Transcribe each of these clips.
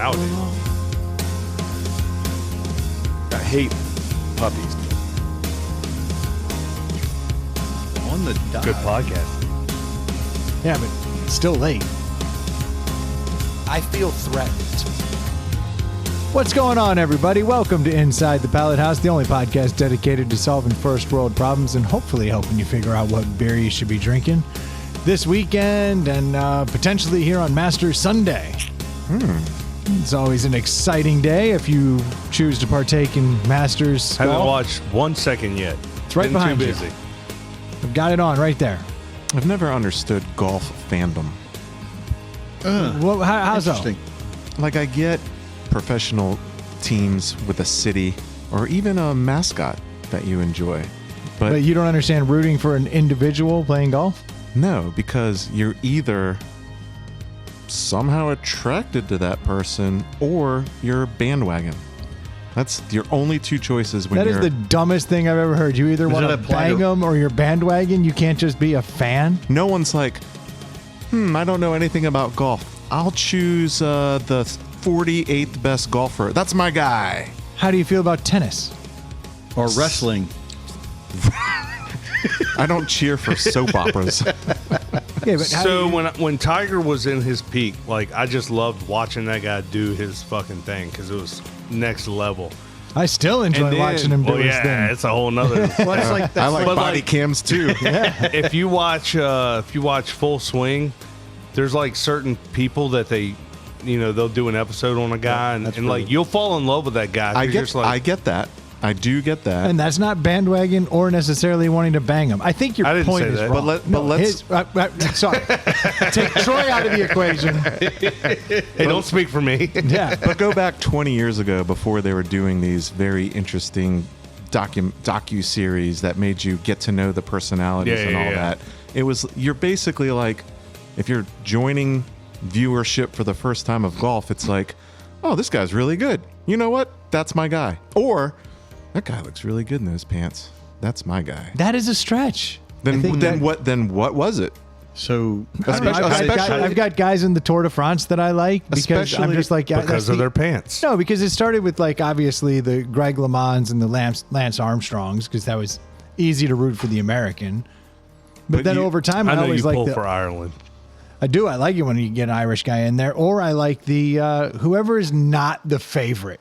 nowadays. I hate puppies. On the dot. Good podcast. Yeah, but it's still late. I feel threatened. What's going on, everybody? Welcome to Inside the Pallet House, the only podcast dedicated to solving first world problems and hopefully helping you figure out what beer you should be drinking this weekend and potentially here on Master Sunday. It's always an exciting day if you choose to partake in Masters Haven't golf. watched 1 second yet. It's right Been behind too you. busy. I've got it on right there. I've never understood golf fandom. Well, how's that? Interesting. Like, I get professional teams with a city or even a mascot that you enjoy. But you don't understand rooting for an individual playing golf? No, because you're either somehow attracted to that person or you're a bandwagon. That's your only two choices when That you're... is the dumbest thing I've ever heard. You either Does want it to apply bang to- them or you're bandwagon. You can't just be a fan. No one's like, I don't know anything about golf. I'll choose the 48th best golfer. That's my guy. How do you feel about tennis? Or wrestling. I don't cheer for soap operas. Yeah, but how So do you- when Tiger was in his peak, like I just loved watching that guy do his fucking thing because it was next level. I still enjoy And then- watching him do Well, his yeah, thing. it's a whole nother. Well, it's like I that's like but body like- cams too. if you watch Full Swing, there's like certain people that they'll do an episode on a guy, and really- like you'll fall in love with that guy. 'cause I you're just like, I get that. I do get that. And that's not bandwagon or necessarily wanting to bang him. I think your I didn't point say is that. wrong. But let's- sorry. Take Troy out of the equation. hey, don't speak for me. Yeah. But go back 20 years ago before they were doing these very interesting docu-series that made you get to know the personalities Yeah, and all yeah. that. It was, you're basically like, if you're joining viewership for the first time of golf, it's like, oh, this guy's really good. You know what? That's my guy. Or, that guy looks really good in those pants. That's my guy. That is a stretch. I think Then that- what was it? so. I've got guys in the Tour de France that I like because I'm Especially just like because of their pants. No, because it started with like obviously the Greg LeMonds and the Lance Armstrongs because that was easy to root for the American. But then you- over time, I I know always you like pull the. for Ireland. I do. I like it when you get an Irish guy in there, or I like the whoever is not the favorite.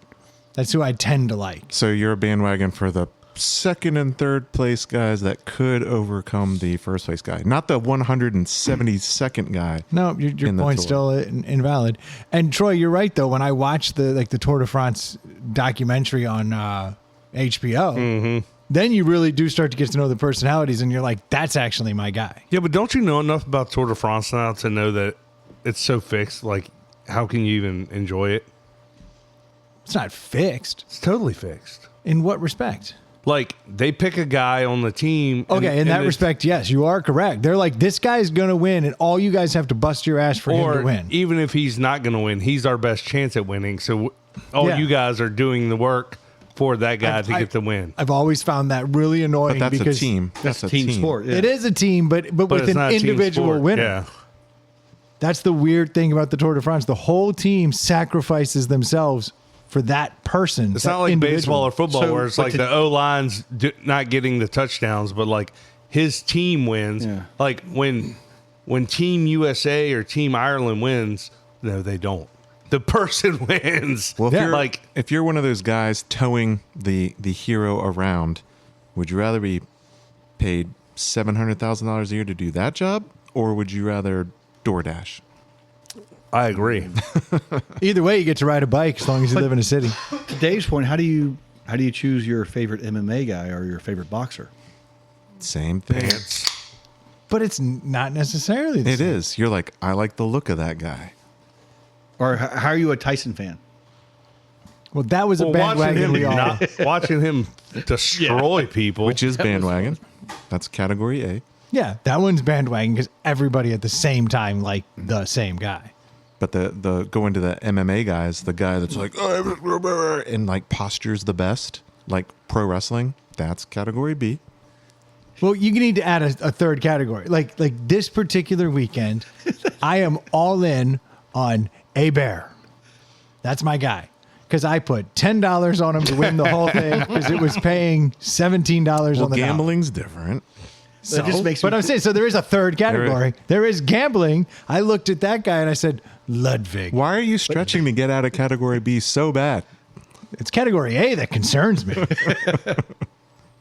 That's who I tend to like. So you're a bandwagon for the second and third place guys that could overcome the first place guy, not the 172nd guy. No, your in the point's Tour. still invalid. And Troy, you're right though. When I watched the Tour de France documentary on HBO, then you really do start to get to know the personalities, and you're like, that's actually my guy. Yeah, but don't you know enough about Tour de France now to know that it's so fixed? Like, how can you even enjoy it? It's not fixed. It's totally fixed. In what respect? Like, they pick a guy on the team. Okay, in that it's- respect, yes, you are correct. They're like, this guy's going to win, and all you guys have to bust your ass for him to Or win. even if he's not going to win, he's our best chance at winning. So all Yeah. you guys are doing the work for that guy to get the win. I've always found that really annoying But that's because a team. That's a team sport. Yeah. it is a team, but with it's an not a team individual sport. winner. Yeah. That's the weird thing about the Tour de France. The whole team sacrifices themselves for that person. It's that not like individual. baseball or football So, where it's but like to- the O-line's not getting the touchdowns, but like his team wins. Yeah. Like when Team USA or Team Ireland wins, no, they don't. The person wins. Well, if Yeah. you're Like- if you're one of those guys towing the hero around, would you rather be paid $700,000 a year to do that job, or would you rather DoorDash? I agree. Either way, you get to ride a bike as long as you live in a city. To Dave's point, how do you choose your favorite MMA guy or your favorite boxer? Same thing. Pants. But it's not necessarily the It same. is. You're like, I like the look of that guy. Or how are you a Tyson fan? Well, that was a Well, bandwagon we all. watching him destroy people. Which is bandwagon. That's category A. Yeah, that one's bandwagon because everybody at the same time liked the same guy. But the going to the MMA guys, the guy that's like, and like postures the best, like pro wrestling, that's category B. Well, you need to add a third category. Like this particular weekend, I am all in on a bear. That's my guy. Because I put $10 on him to win the whole thing because it was paying $17 Well, on the gambling's different. So, just makes but me I'm saying, so there is a third category. There is gambling. I looked at that guy and I said, Ludwig. Why are you stretching to get out of category B so bad? It's category A that concerns me.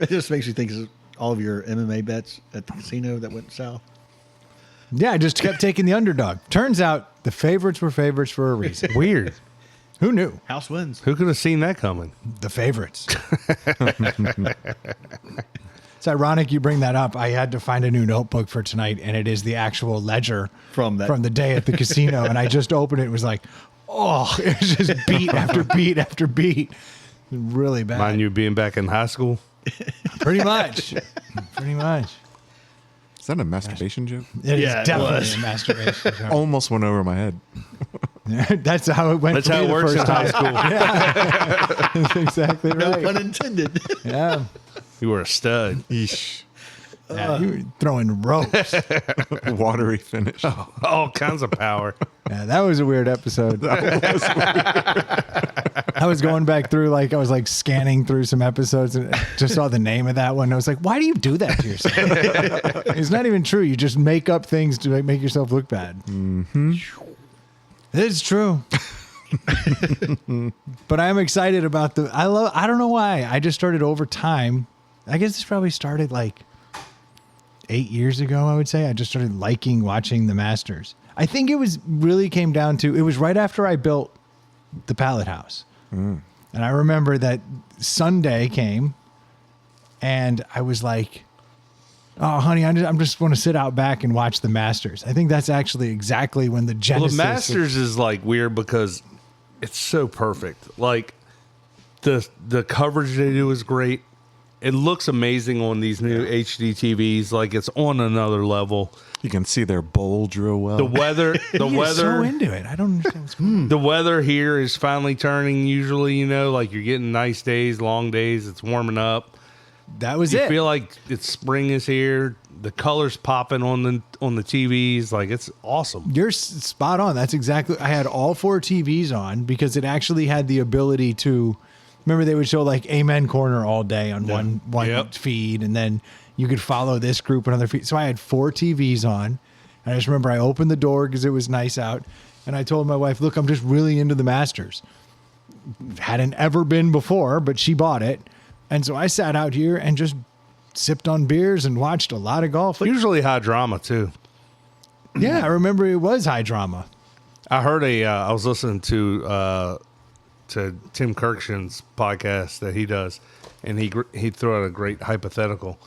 It just makes you think of all of your MMA bets at the casino that went south. Yeah, I just kept taking the underdog. Turns out the favorites were favorites for a reason. Weird. Who knew? House wins. Who could have seen that coming? The favorites. It's ironic you bring that up. I had to find a new notebook for tonight, and it is the actual ledger From that- from the day at the casino. And I just opened it. It was like, oh, it was just beat after beat after beat. Really bad. Mind you being back in high school. Pretty much. Pretty much. Is that a masturbation joke? It is Yeah, it definitely was. a masturbation joke. Almost went over my head. That's how it went. That's for how me it the works in first high time. school. That's exactly No right. pun intended. Yeah. You were a stud. Eesh. Yeah, you were throwing ropes. Watery finish. All kinds of power. Yeah, that was a weird episode. I was going back through, like, I was like scanning through some episodes and just saw the name of that one. I was like, why do you do that to yourself? It's not even true. You just make up things to make yourself look bad. Mm-hmm. It's true. But I'm excited about I don't know why. I just started over time. I guess this probably started like 8 years ago, I would say. I just started liking watching the Masters. I think it came down to, it was right after I built the pallet house. And I remember that Sunday came and I was like, oh, honey, I'm just want to sit out back and watch the Masters. I think that's actually exactly when the Well, genesis. the Masters is like weird because it's so perfect. Like the coverage they do is great. It looks amazing on these new HD TVs. Like it's on another level. You can see their bulge real well. The weather, He's so into it. I don't understand what's going on. the weather here is finally turning. Usually, like you're getting nice days, long days. It's warming up. That was You it. feel like spring is here. The colors popping on the TVs. Like it's awesome. You're spot on. That's exactly. I had all 4 TVs on because it actually had the ability to. Remember, they would show like Amen Corner all day on one Yep. feed, and then you could follow this group on other feed. So I had 4 TVs on. And I just remember I opened the door because it was nice out, and I told my wife, "Look, I'm just really into the Masters. Hadn't ever been before, but she bought it, and so I sat out here and just sipped on beers and watched a lot of golf." Usually high drama too. Yeah, I remember it was high drama. I heard I was listening to Tim Kirkshan's podcast that he does, and he threw out a great hypothetical.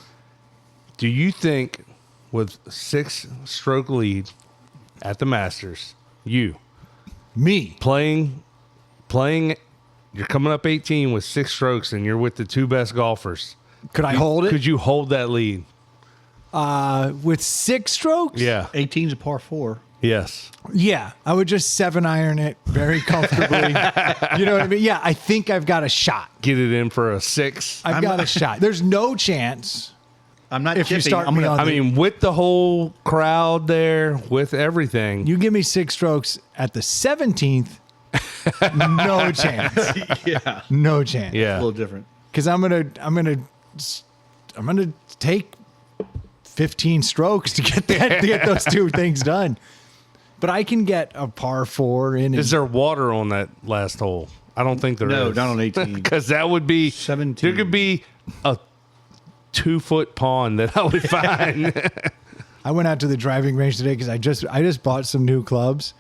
Do you think with 6-stroke lead at the Masters, Me. playing, you're coming up 18 with 6 strokes, and you're with the 2 best golfers? Could I hold it? Could you hold that lead? With 6 strokes? Yeah. 18's a par 4. Yes. Yeah. I would just 7-iron it very comfortably. You know what I mean? Yeah, I think I've got a shot. Get it in for a 6. I've got a shot. There's no chance. I'm not If you tipping. start I'm me gonna, on I mean, with the whole crowd there, with everything. You give me 6 strokes at the 17th, no chance. yeah, No chance. a Yeah. little different. Because I'm gonna take 15 strokes to get those 2 things done. But I can get a par 4 in. Is there water on that last hole? I don't think there is. No, not on 18. Because that would be 17. There could be a 2-foot pond that I would find. I went out to the driving range today because I just bought some new clubs,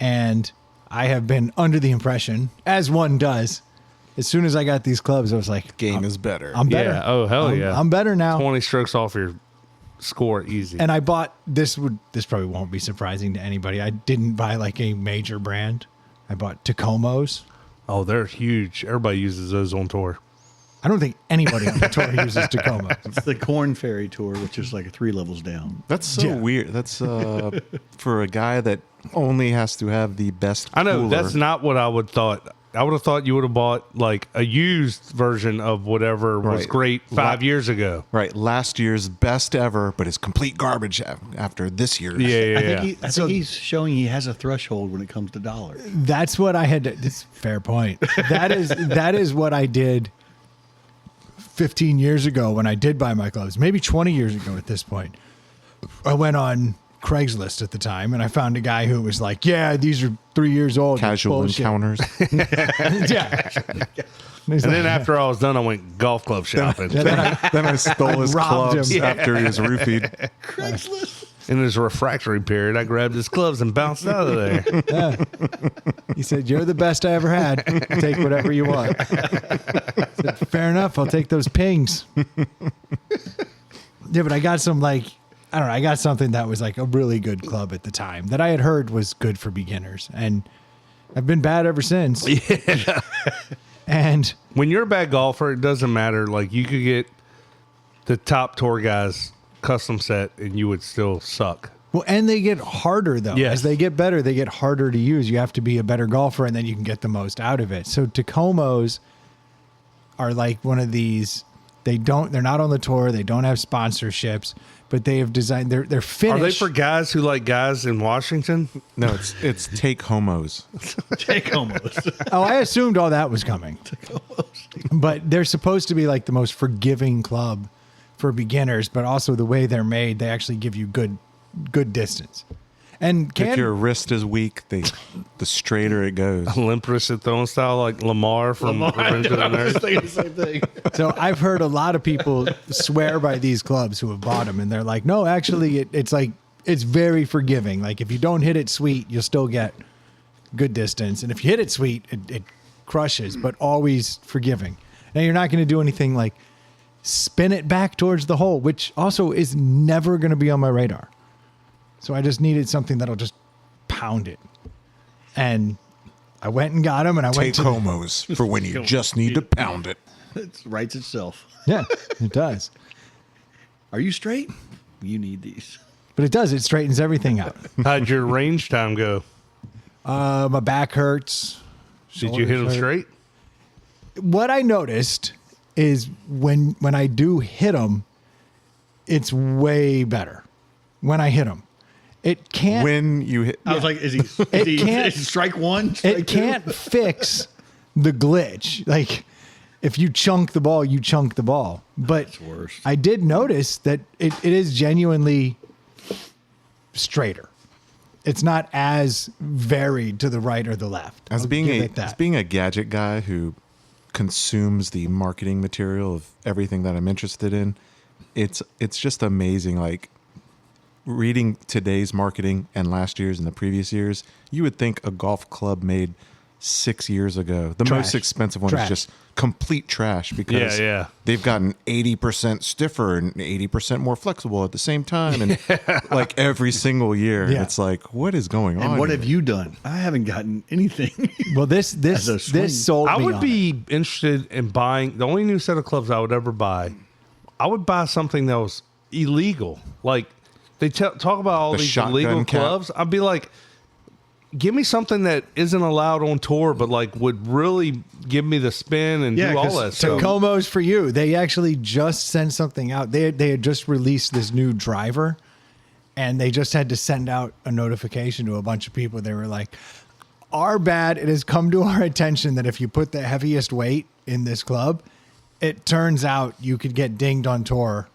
and I have been under the impression, as one does, as soon as I got these clubs, I was like, Game is better. I'm better. Yeah. Oh, hell I'm- yeah. I'm better now. 20 strokes off your score, easy. And I bought this probably won't be surprising to anybody. I didn't buy like a major brand. I bought Tacomos. Oh, they're huge. Everybody uses those on tour. I don't think anybody on the tour uses Tacoma. It's the Corn Ferry Tour, which is like 3 levels down. That's so Yeah. weird. That's for a guy that only has to have the best I know cooler. that's not what I would thought. I would have thought you would have bought like a used version of whatever was Right. great 5 years ago. Right. Last year's best ever, but it's complete garbage after this year's. Yeah, I think he's showing he has a threshold when it comes to dollars. That's what I had to, this fair point. That is what I did 15 years ago when I did buy my gloves, maybe 20 years ago at this point. I went on Craigslist at the time and I found a guy who was like, yeah, these are 3 years old. Casual Bullshit. encounters. Yeah. And then after I was done, I went golf club shopping then I stole his robbed clubs him. after he was roofied. Craigslist. in his refractory period. I grabbed his clubs and bounced out of there. He said, you're the best I ever had. Take whatever you want. I said, fair enough. I'll take those pings. Yeah, but I got some I don't know. I got something that was like a really good club at the time that I had heard was good for beginners. And I've been bad ever since. Yeah. And When you're a bad golfer, it doesn't matter. Like, you could get the top tour guys custom set and you would still suck. well, and they get harder though. Yes. As they get better, they get harder to use. You have to be a better golfer and then you can get the most out of it. So Tacomos are like one of these, they're not on the tour, they don't have sponsorships, but they have designed they're finished. Are they for guys who like guys in Washington? No, it's take homos. Take almost. Oh, I assumed all that was coming. But they're supposed to be like the most forgiving club for beginners, but also the way they're made, they actually give you good distance. And If your wrist is weak, the straighter it goes. Limp wristed throwing style like Lamar from Revenge of the Nerds. thinking the same thing. so I've heard a lot of people swear by these clubs who have bought them, and they're like, no, actually, it's very forgiving. Like if you don't hit it sweet, you'll still get good distance, and if you hit it sweet, it crushes, but always forgiving. Now you're not going to do anything like spin it back towards the hole, which also is never going to be on my radar. So I just needed something that'll just pound it. And I went and got them, and I went Take to homos for when you just need to pound it. It writes itself. yeah, it does. Are you straight? You need these. But it does. It straightens everything out. How'd your range time go? My back hurts. Did you hit them shoulders hurt. straight? What I noticed is when I do hit them, it's way better when I hit them. It can't. When you hit, I was like, is he can't- is strike one? Strike It two? can't fix the glitch. Like if you chunk the ball, you chunk the ball. But That's worse. I did notice that it is genuinely straighter. It's not as varied to the right or the left. as I'll being give it that. a gadget guy who consumes the marketing material of everything that I'm interested in, it's just amazing. Like reading today's marketing and last year's and the previous years, you would think a golf club made 6 years ago, the Trash. most expensive one Trash. is just complete trash because Yeah. they've gotten 80% stiffer and 80% more flexible at the same time, and like every single year, Yeah. it's like, what is going on? And what here? have you done? I haven't gotten anything. Well, this As a swing. sold I me would on be it. interested in buying the only new set of clubs I would ever buy. I would buy something that was illegal. Like they talk about all The these shotgun illegal cap. clubs. I'd be like, give me something that isn't allowed on tour, but like would really give me the spin and Yeah, do all 'cause that stuff. Tacomo's for you. They actually just sent something out. They had just released this new driver, and they just had to send out a notification to a bunch of people. They were like, "Our bad. It has come to our attention that if you put the heaviest weight in this club, it turns out you could get dinged on tour."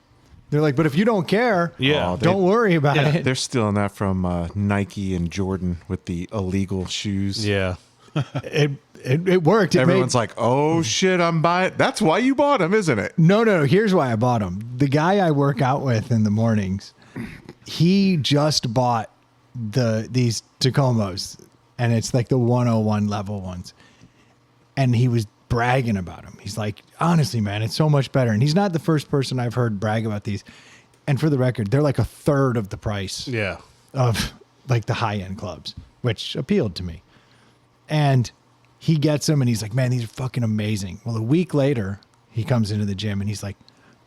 They're like, "But if you don't care, Yeah. don't worry about it." They're stealing that from Nike and Jordan with the illegal shoes. Yeah. It worked. It Everyone's made, like, oh shit, I'm buying. That's why you bought them, isn't it? No. Here's why I bought them. The guy I work out with in the mornings, he just bought these Tacomos, and it's like the 101 level ones. And he was bragging about them. He's like, honestly, man, it's so much better. And he's not the first person I've heard brag about these. And for the record, they're like a third of the price Yeah. of like the high end clubs, which appealed to me. And he gets them and he's like, man, these are fucking amazing. Well, a week later, he comes into the gym and he's like,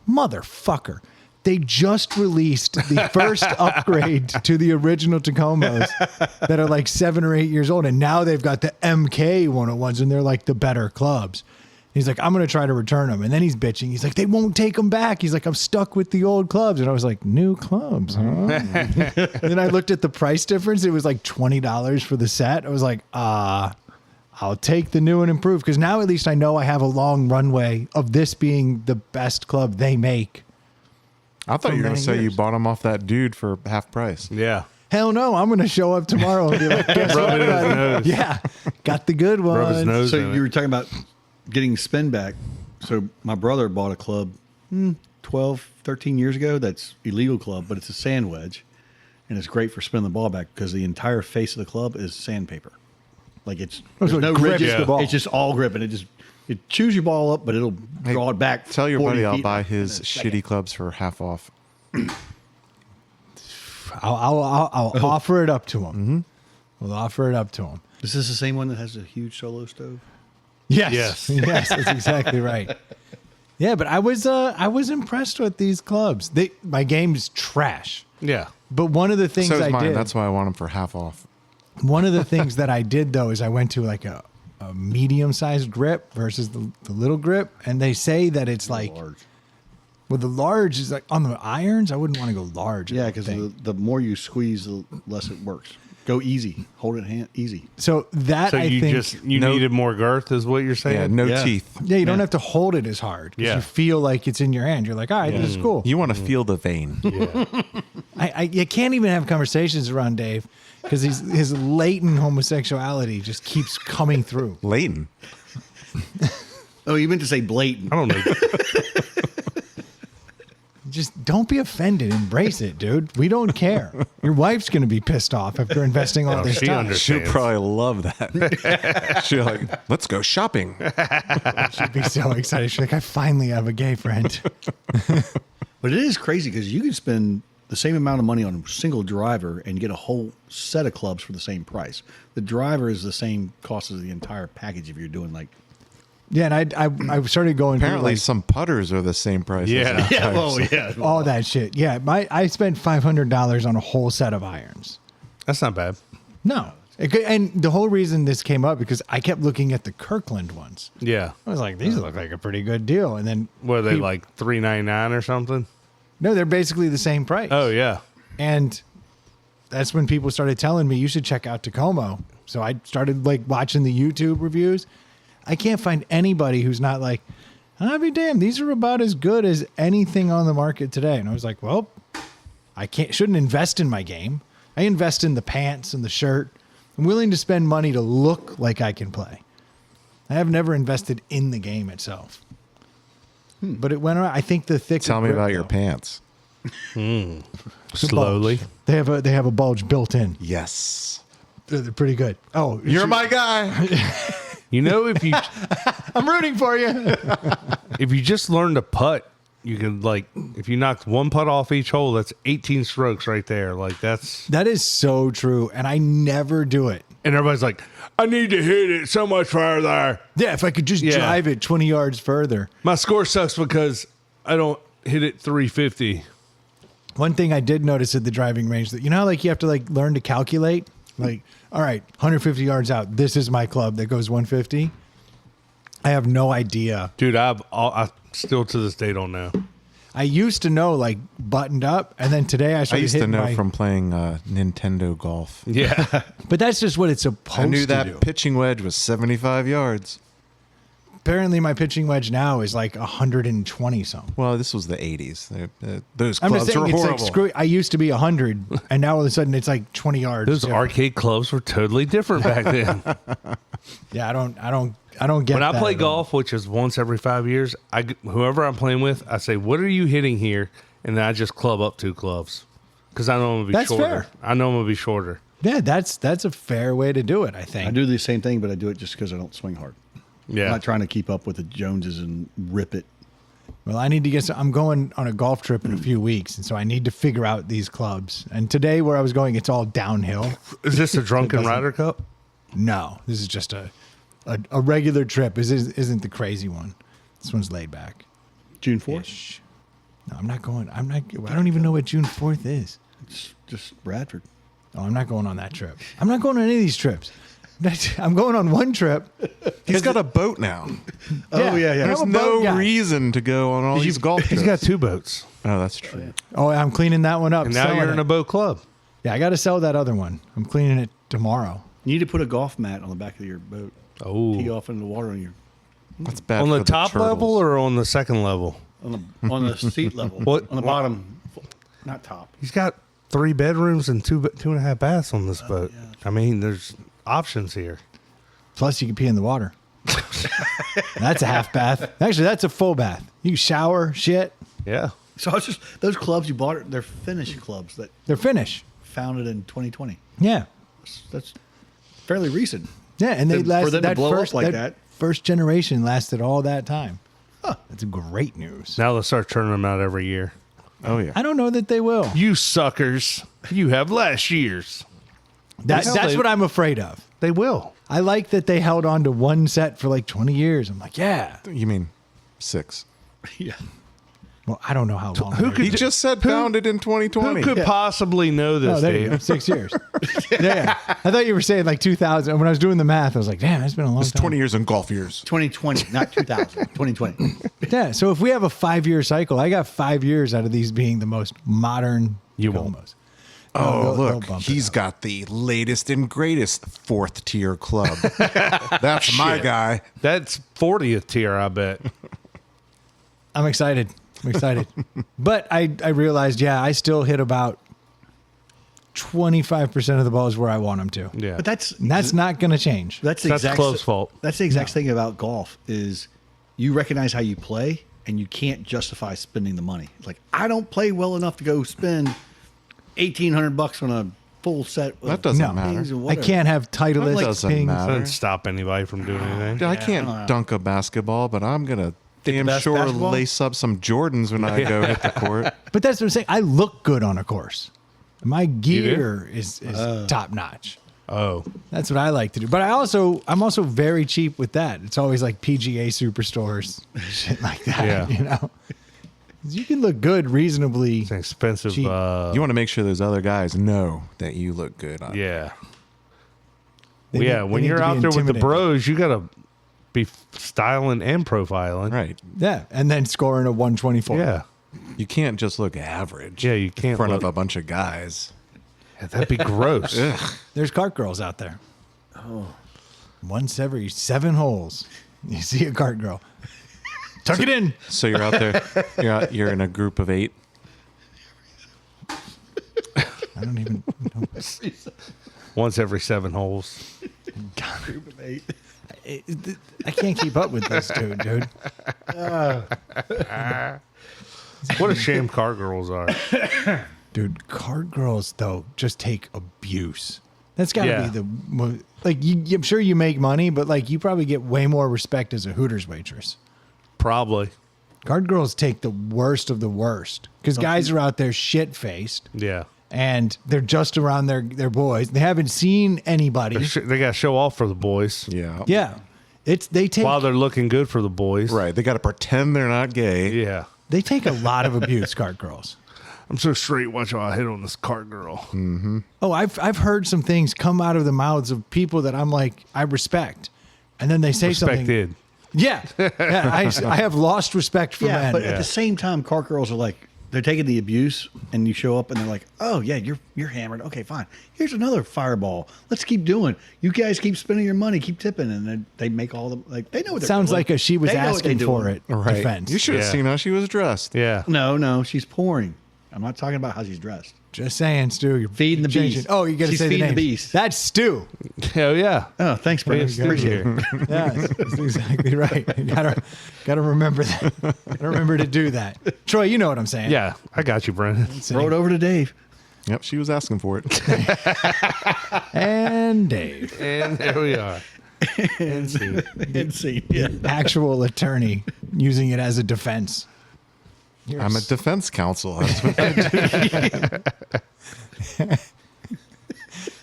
motherfucker, They just released the first upgrade to the original Tacomas that are like 7 or 8 years old. And now they've got the MK 101s and they're like the better clubs. He's like, I'm going to try to return them. And then he's bitching. He's like, they won't take them back. He's like, I'm stuck with the old clubs. And I was like, new clubs, huh? And then I looked at the price difference. It was like $20 for the set. I was like, I'll take the new and improved. Because now at least I know I have a long runway of this being the best club they make. I thought you were going to say years. you bought them off that dude for half price. Yeah. Hell no, I'm going to show up tomorrow and be like, guess Rub what, it in his buddy? nose. Yeah, got the good ones. Rub his nose So in you it. were talking about getting spin back. So my brother bought a club 12, 13 years ago. That's illegal club, but it's a sand wedge. And it's great for spinning the ball back because the entire face of the club is sandpaper. Like it's Oh, so there's it no grips ridges. the ball. It's just all grip, and it chews your ball up, but it'll draw it back. Tell your 40 buddy I'll feet buy in his a second. shitty clubs for half off. I'll offer it up to him. We'll offer it up to him. Is this the same one that has a huge solo stove? Yes. Yes. Yes, that's exactly right. Yeah, but I was impressed with these clubs. My game's trash. Yeah. But one of the things So is I mine. did, That's why I want them for half off. one of the things that I did though is I went to like a medium-sized grip versus the little grip, and they say that it's like, Large. well, the large is like on the irons. I wouldn't want to go large. I Yeah, don't because think. the more you squeeze, the less it works. Go easy. Hold it hand easy. So that So I you think, No- needed more girth, is what you're saying? Yeah, no Yeah. teeth. yeah, you don't Yeah. have to hold it as hard. 'Cause Yeah. you feel like it's in your hand. You're like, all right, this is cool. You want to feel the vein. Yeah. You can't even have conversations around Dave because his latent homosexuality just keeps coming through. Leighton. Oh, you meant to say blatant. I don't know. Just don't be offended. Embrace it, dude. We don't care. Your wife's going to be pissed off after investing all Oh, this she time. She'll understands. probably love that. She'll like, let's go shopping. She'd be so excited. She's like, I finally have a gay friend. But it is crazy because you can spend the same amount of money on a single driver and get a whole set of clubs for the same price. The driver is the same cost as the entire package if you're doing like. Yeah, and I started going through Apparently, like some putters are the same price. Yeah. As Yeah, tires. oh yeah. all that shit. Yeah, I spent $500 on a whole set of irons. That's not bad. No. And the whole reason this came up because I kept looking at the Kirkland ones. Yeah. I was like, these look like a pretty good deal. And then What are they, he- like $3.99 or something? No, they're basically the same price. Oh, yeah. And that's when people started telling me you should check out Tacoma. So I started like watching the YouTube reviews. I can't find anybody who's not like, I'll be damned, these are about as good as anything on the market today. And I was like, well, shouldn't invest in my game. I invest in the pants and the shirt. I'm willing to spend money to look like I can play. I have never invested in the game itself. But it went around. I think the thick. Tell me about your pants. Slowly. They have a bulge built in. Yes. They're pretty good. Oh, You're my guy. You know, if you I'm rooting for you. if you just learn to putt, you can, like, if you knock one putt off each hole, that's 18 strokes right there. Like, that's, That is so true, and I never do it. and everybody's like, I need to hit it so much further. Yeah, if I could just Yeah. drive it 20 yards further. My score sucks because I don't hit it 350. One thing I did notice at the driving range that, you know how like you have to like learn to calculate? Like, all right, 150 yards out, this is my club that goes 150. I have no idea. Dude, I still to this day don't know. I used to know like buttoned up, and then today I I started used to hitting know my, from playing Nintendo golf. Yeah. but that's just what it's supposed I knew to that do. pitching wedge was 75 yards. Apparently my pitching wedge now is like 120 something. Well, this was the 80s. Those I'm clubs just saying were it's horrible. like screw. I used to be 100, and now all of a sudden it's like 20 yards. Those different. arcade clubs were totally different back then. Yeah, I don't get. When I that play at all. golf, which is once every 5 years, whoever I'm playing with, I say, "What are you hitting here?" And then I just club up 2 clubs because I know I'm gonna be That's shorter. fair. I know I'm gonna be shorter. Yeah, that's a fair way to do it. I think. I do the same thing, but I do it just because I don't swing hard. Yeah. I'm not trying to keep up with the Joneses and rip it. Well, I need to get. I'm going on a golf trip in a few weeks, and so I need to figure out these clubs. And today, where I was going, it's all downhill. Is this a drunken Ryder Cup? No, this is just a regular trip. This isn't the crazy one. This one's laid back. June 4th? Ish. No, I'm not going. I don't even know what June 4th is. It's just Bradford. Oh, I'm not going on that trip. I'm not going on any of these trips. I'm going on one trip. He's got a boat now. Oh, yeah. I'm There's a boat no guy. reason to go on all these golf trips. He's got 2 boats. Oh, that's true. Oh, I'm cleaning that one up. And now selling you're in it. a boat club. Yeah, I got to sell that other one. I'm cleaning it tomorrow. You need to put a golf mat on the back of your boat. Oh. Tee off into the water on your That's bad On for the top turtles. level or on the second level? on the seat level. What? On the bottom, not top. He's got 3 bedrooms and 2.5 baths on this boat. I mean, there's options here. Plus, you can pee in the water. That's a half bath. Actually, that's a full bath. You can shower, shit. Yeah. So I was just those clubs you bought. They're Finnish clubs that They're Finnish. founded in 2020. Yeah. That's fairly recent. Yeah, and they For lasted them to that blow up first like that that. first generation lasted all that time. That's great news. Now they'll start turning them out every year. Oh, yeah. I don't know that they will. You suckers. You have last year's. That's they- what I'm afraid of. They will. I like that they held on to one set for like 20 years. I'm like, yeah. You mean 6? Yeah. Well, I don't know how long. Who they're- could He just said founded in 2020. Who could possibly know Oh, this, there you go. Dave? 6 years. Yeah. I thought you were saying like 2000. When I was doing the math, I was like, damn, it's been a long It's time. 20 years in golf years. 2020, not 2000. 2020. Yeah. So if we have a 5-year cycle, I got 5 years out of these being the most modern. You won't. Combos. Oh, they'll look, bump it he's up. got the latest and greatest 4th tier club. That's my guy. That's 40th tier, I bet. I'm excited. But I realized, I still hit about 25% of the balls where I want them to. Yeah. But that's And that's not going to change. the That's exact Chloe's fault. That's the exact thing about golf is you recognize how you play and you can't justify spending the money. It's like I don't play well enough to go spend $1,800 on a full set. Of That doesn't No. matter. pings and I whatever. can't have Titleist Doesn't pings. matter. Doesn't stop anybody from doing anything. Dude, I can't dunk a basketball, but I'm going to damn best sure basketball? lace up some Jordans when I go hit the court. But that's what I'm saying. I look good on a course. My do? gear is top notch. Oh. That's what I like to do. But I'm also very cheap with that. It's always like PGA superstores, shit like that. Yeah. You know, you can look good reasonably. It's an expensive. Cheap. You want to make sure those other guys know that you look good on it. Yeah. They Well, yeah, need- they when need you're to be out there with the intimidating. bros, you got to be styling and profiling. Right. Yeah, and then scoring a 124. Yeah. You can't just look average. Yeah, you can't in front look- of a bunch of guys. Yeah, that'd be gross. There's cart girls out there. Oh. Once every 7 holes, you see a cart girl. Tuck it in. So you're out there. You're in a group of 8. I don't even know. Once every 7 holes. I can't keep up with this dude. What a shame car girls are. Dude, cart girls, though, just take abuse. That's got to Yeah. be the like. I'm sure you make money, but like you probably get way more respect as a Hooters waitress. Probably. Cart girls take the worst of the worst because guys are out there shit faced Yeah. and they're just around their boys. They haven't seen anybody. They got to show off for the boys. Yeah. Yeah, they take While they're looking good for the boys. Right. They got to pretend they're not gay. Yeah. they take a lot of abuse. Cart girls. I'm so straight. Watch how I hit on this cart girl. Oh, I've heard some things come out of the mouths of people that I'm like I respect, and then they say something. Respected. Yeah, I have lost respect for Yeah, men. but at the same time, cart girls are like they're taking the abuse, and you show up and they're like, "Oh yeah, you're hammered. Okay, fine. Here's another fireball. Let's keep doing. You guys keep spending your money, keep tipping, and then they make all the like they know what they're Sounds doing. like a she was They know what asking they're for doing. it Right. defense. You should have Yeah. seen how she was dressed. Yeah. No, she's pouring. I'm not talking about how she's dressed. Just saying, Stu. You're Feeding the changing- beast. Oh, you got to She's say feeding the names. beast. That's Stu. Hell yeah. Oh, thanks, Brandon. Stu Appreciate it. here. Yeah, that's exactly right. You gotta remember that. Gotta remember to do that. Troy, you know what I'm saying. Yeah. I got you, Brendan. Throw it over to Dave. Yep. She was asking for it. And Dave, And there we are. And see. And see. Yeah. actual attorney, using it as a defense. I'm a defense counsel. That's what I do.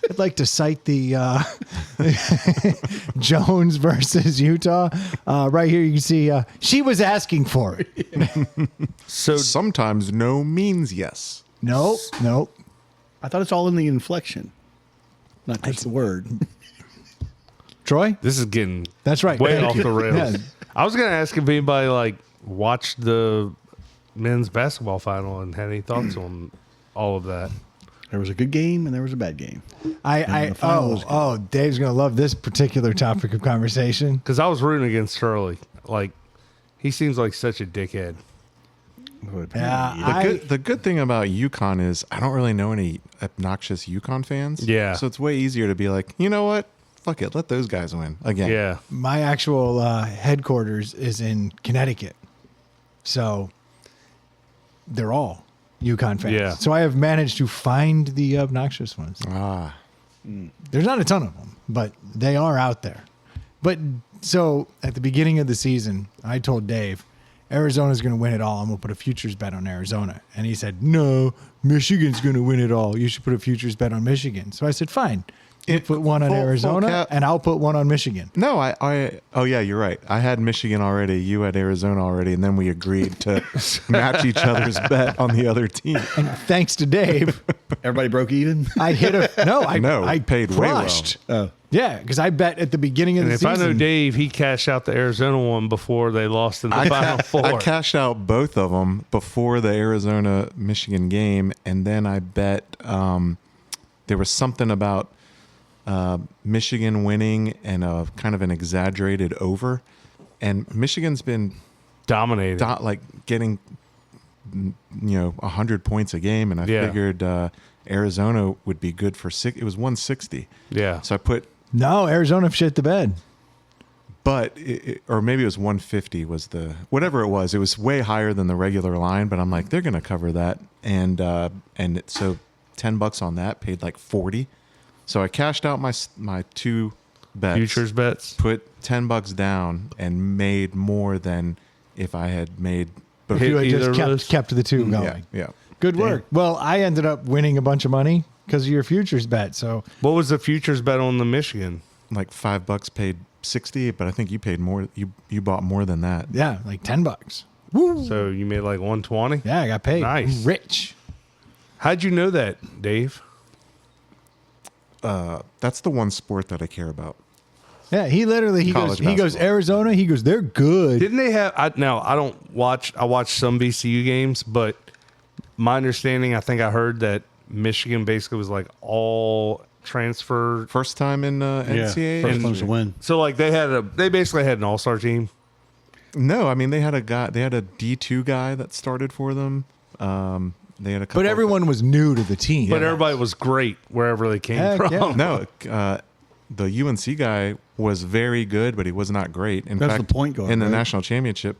I'd like to cite the Jones versus Utah. Right here, you can see she was asking for it. So Sometimes no means yes. Nope. I thought it's all in the inflection, not just the word. Troy? this is getting That's right. way Thank off you. the rails. Yeah. I was gonna ask if anybody like watched the men's basketball final and had any thoughts on all of that. There was a good game and there was a bad game. The final was good. Dave's gonna love this particular topic of conversation. Because I was rooting against Shirley. Like, he seems like such a dickhead. Yeah, The good thing about UConn is I don't really know any obnoxious UConn fans. Yeah. So it's way easier to be like, you know what? Fuck it. Let those guys win again. Yeah. my actual headquarters is in Connecticut, so they're all UConn fans. Yeah. So I have managed to find the obnoxious ones. Ah. There's not a ton of them, but they are out there. But so at the beginning of the season, I told Dave, Arizona's going to win it all. I'm going to put a futures bet on Arizona. And he said, no, Michigan's going to win it all. You should put a futures bet on Michigan. So I said, fine. You put one on full Arizona, cap. and I'll put one on Michigan. No, oh yeah, you're right. I had Michigan already. You had Arizona already. And then we agreed to match each other's bet on the other team. And thanks to Dave, Everybody broke even. I hit I paid way well. crushed. Oh, Yeah, because I bet at the beginning of And the if season. I know Dave, he cashed out the Arizona one before they lost in the Final Four. I cashed out both of them before the Arizona Michigan game, and then I bet there was something about Michigan winning and a kind of an exaggerated over, and Michigan's been Dominated. like getting 100 points a game, and I Yeah. figured Arizona would be good for six. It was 160. Yeah. So I put. No, Arizona shit the bed. But or maybe it was 150 was the whatever it was. It was way higher than the regular line, but I'm like they're going to cover that, and so $10 on that paid like 40. So I cashed out my two bets, Futures bets. put $10 down, and made more than if I had made both. Hit You had either just of those? kept the two going. Yeah, yeah. Good work. Well, I ended up winning a bunch of money because of your futures bet. So What was the futures bet on the Michigan? Like $5 paid 60, but I think you paid more. You bought more than that. yeah, like $10. So you made like 120? Yeah, I got paid. Nice. I'm rich. How'd you know that, Dave? That's the one sport that I care about. Yeah, he literally College goes basketball. Arizona. He goes, they're good. Didn't they have? I don't watch. I watch some VCU games, but my understanding, I think I heard that Michigan basically was like all transfer. First time in NCAA. first ones to win. So like they basically had an all-star team. No, I mean they had a D2 guy that started for them. They had a couple. But everyone was new to the team. But everybody was great wherever they came Heck from. yeah. No, the UNC guy was very good, but he was not great. In That's fact, the point guard, in the right? national championship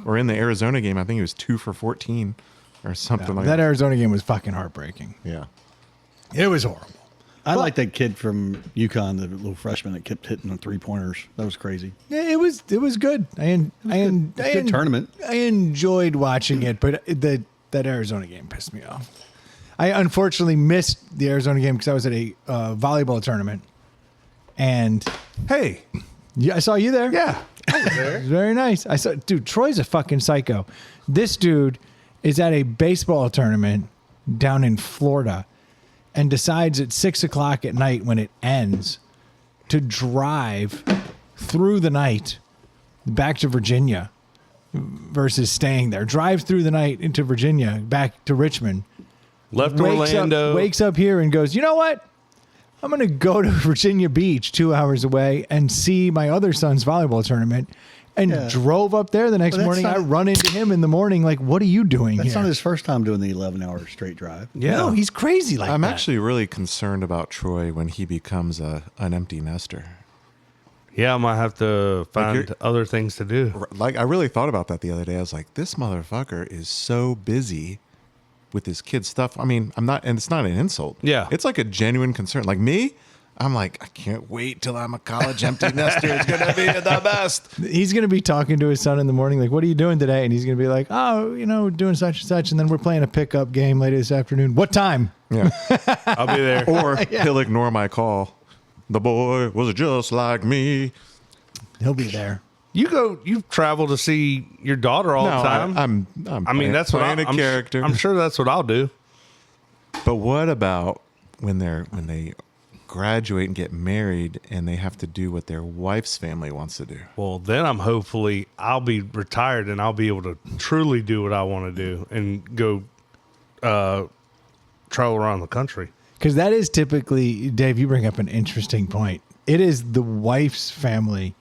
or in the Arizona game, I think he was 2 for 14 or something like that that. Arizona game was fucking heartbreaking. Yeah. It was horrible. I like that kid from UConn, the little freshman that kept hitting the 3-pointers. That was crazy. Yeah, it was good. Good tournament. I enjoyed watching it, but that Arizona game pissed me off. I unfortunately missed the Arizona game because I was at a volleyball tournament, and Hey, yeah, I saw you there. yeah, It was very nice. I saw, dude, Troy's a fucking psycho. This dude is at a baseball tournament down in Florida and decides at 6:00 at night when it ends to drive through the night back to Virginia versus staying there. Drives through the night into Virginia, back to Richmond. left Orlando. Wakes up here and goes, you know what? I'm going to go to Virginia Beach 2 hours away and see my other son's volleyball tournament. And Yeah. drove up there the next Well, that's morning. not- I run into him in the morning like, what are you doing That's here? not his first time doing the 11-hour straight drive. Yeah, No, he's crazy like I'm that. actually really concerned about Troy when he becomes an empty nester. yeah. I might have to find you're- other things to do. Like I really thought about that the other day. I was like, this motherfucker is so busy with his kid's stuff. I mean, I'm not, and it's not an insult. Yeah. It's like a genuine concern. Like me, I'm like, I can't wait till I'm a college empty nester. It's gonna be the best. He's going to be talking to his son in the morning, like, what are you doing today? And he's going to be like, oh, doing such and such. And then we're playing a pickup game later this afternoon. What time? Yeah. I'll be there. Or he'll ignore my call The boy was just like me. He'll be there. You travel to see your daughter all the time. I mean, that's what playing a character. I'm sure that's what I'll do. But what about when they graduate and get married and they have to do what their wife's family wants to do? Well, then I'll be retired and I'll be able to truly do what I want to do and go travel around the country. Because that is typically, Dave, you bring up an interesting point. It is the wife's family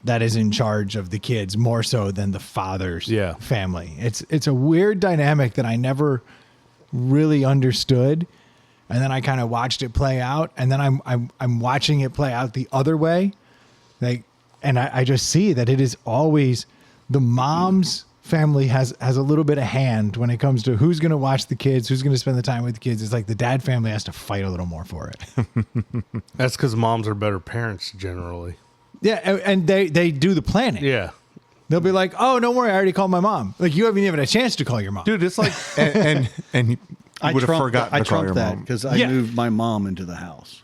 that is in charge of the kids more so than the father's family. It's a weird dynamic that I never really understood. And then I kind of watched it play out, and then I'm watching it play out the other way. And I just see that it is always the mom's family has a little bit of hand when it comes to who's going to watch the kids, who's going to spend the time with the kids. It's like the dad family has to fight a little more for it. That's because moms are better parents generally. Yeah, and they do the planning. Yeah. They'll be like, "Oh, don't worry, I already called my mom." Like you haven't even had a chance to call your mom, Dude, it's like And I would have trumped forgotten I to call trumped your that mom. because I Yeah. moved my mom into the house.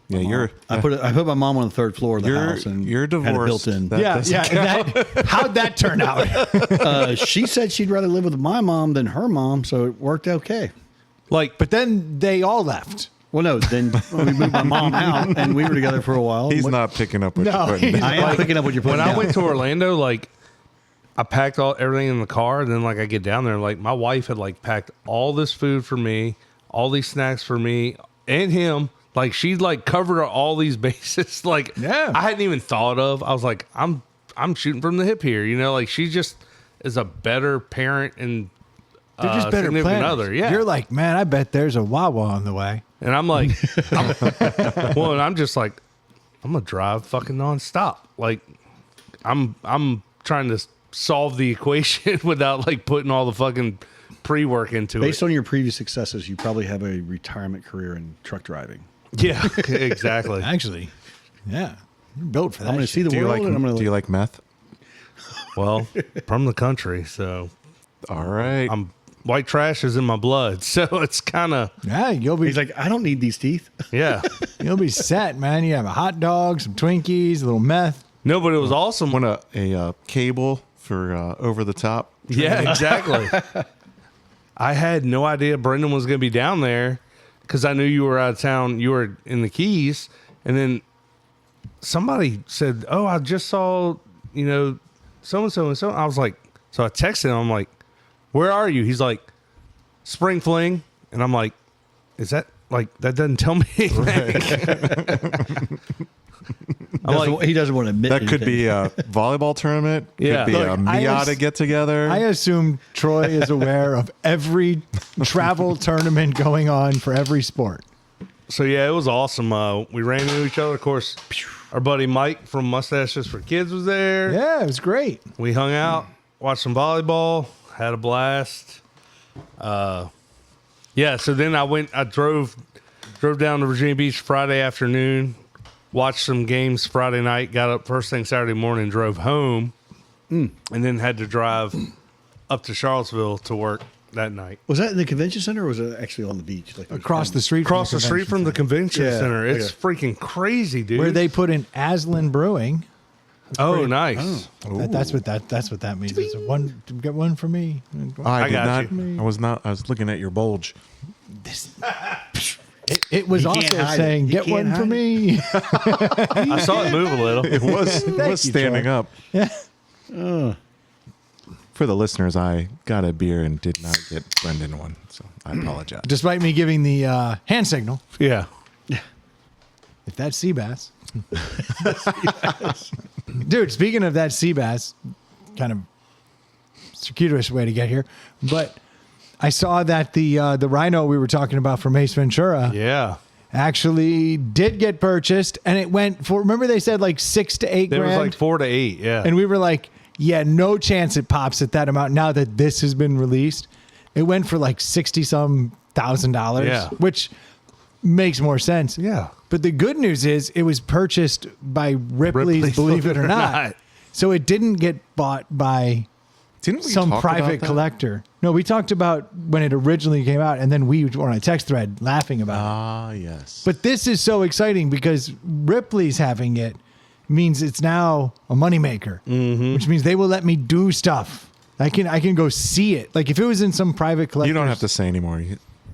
Yeah, I put my mom on the third floor of the house and you're had it divorced. built in. That doesn't And how'd that turn out? She said she'd rather live with my mom than her mom, so it worked okay. like But then they all left. Well, no, then we moved my mom out, and we were together for a while. He's not picking up what No, you're putting he's- down. I am picking up what you're putting when I down. went to Orlando, like I packed everything in the car, and then like I get down there, like my wife had like packed all this food for me, all these snacks for me and him. Like she like covered all these bases. Like Yeah. I hadn't even thought of. I was like, I'm shooting from the hip here, you know. Like she just is a better parent and They're just better significant planners. other. Yeah, You're like, man, I bet there's a Wawa on the way. and I'm like, and I'm just like, I'm gonna drive fucking nonstop. Like I'm trying to solve the equation without like putting all the fucking pre-work into Based it. on your previous successes, you probably have a retirement career in truck driving. Yeah, exactly. Actually, yeah, you're built for that. I'm going to see shit. the Do you world, like and I'm going do you like meth? Well, from the country, so All right. white trash is in my blood, so it's kind of Yeah, He's like, I don't need these teeth. yeah. you'll be set, man. You have a hot dog, some Twinkies, a little meth. No, but it was awesome. Want a cable for over the top? Yeah, exactly. I had no idea Brendan was going to be down there because I knew you were out of town. You were in the Keys. And then somebody said, oh, I just saw, so-and-so and so. I was like, so I texted him. I'm like, where are you? He's like, Spring Fling. And I'm like, is that like, that doesn't tell me anything. He doesn't want to admit That could anything. be a volleyball tournament. Yeah. Could be Look, a I Miata get together. I assume Troy is aware of every travel tournament going on for every sport. So yeah, it was awesome. We ran into each other. Of course, our buddy Mike from Mustaches for Kids was there. Yeah, it was great. We hung out, watched some volleyball, had a blast. Yeah. So then I drove down to Virginia Beach Friday afternoon, watched some games Friday night, got up first thing Saturday morning, drove home, and then had to drive up to Charlottesville to work that night. Was that in the convention center or was it actually on the beach? Like Across the street, Across the street from the convention Yeah, center. It's okay. freaking crazy, dude. where they put in Aslan Brewing. Oh, nice. That's what that means. It's one get one for me. I did got not. I was looking at your bulge. It was He can't also hide saying, it. He "Get can't one for hide me." I saw it move a little. It was you, standing Troy. up. Yeah. For the listeners, I got a beer and did not get Brendan one, so I apologize. Despite me giving the hand signal, Yeah. if that's sea bass. Dude, speaking of that sea bass, kind of circuitous way to get here, but I saw that the rhino we were talking about from Ace Ventura Yeah. actually did get purchased, and it went for, remember they said like 6 to 8 There was grand, like 4 to 8. Yeah. and we were like, yeah, no chance it pops at that amount. Now that this has been released, it went for like $60-some thousand, Yeah. which makes more sense. Yeah. But the good news is it was purchased by Ripley's, believe it or not. So it didn't get bought by Didn't we some talk private about that? collector. No, we talked about when it originally came out, and then we were on a text thread laughing about it. Ah, yes. But this is so exciting because Ripley's having it means it's now a moneymaker, which means they will let me do stuff. I can go see it. Like if it was in some private collector, you don't have to say anymore.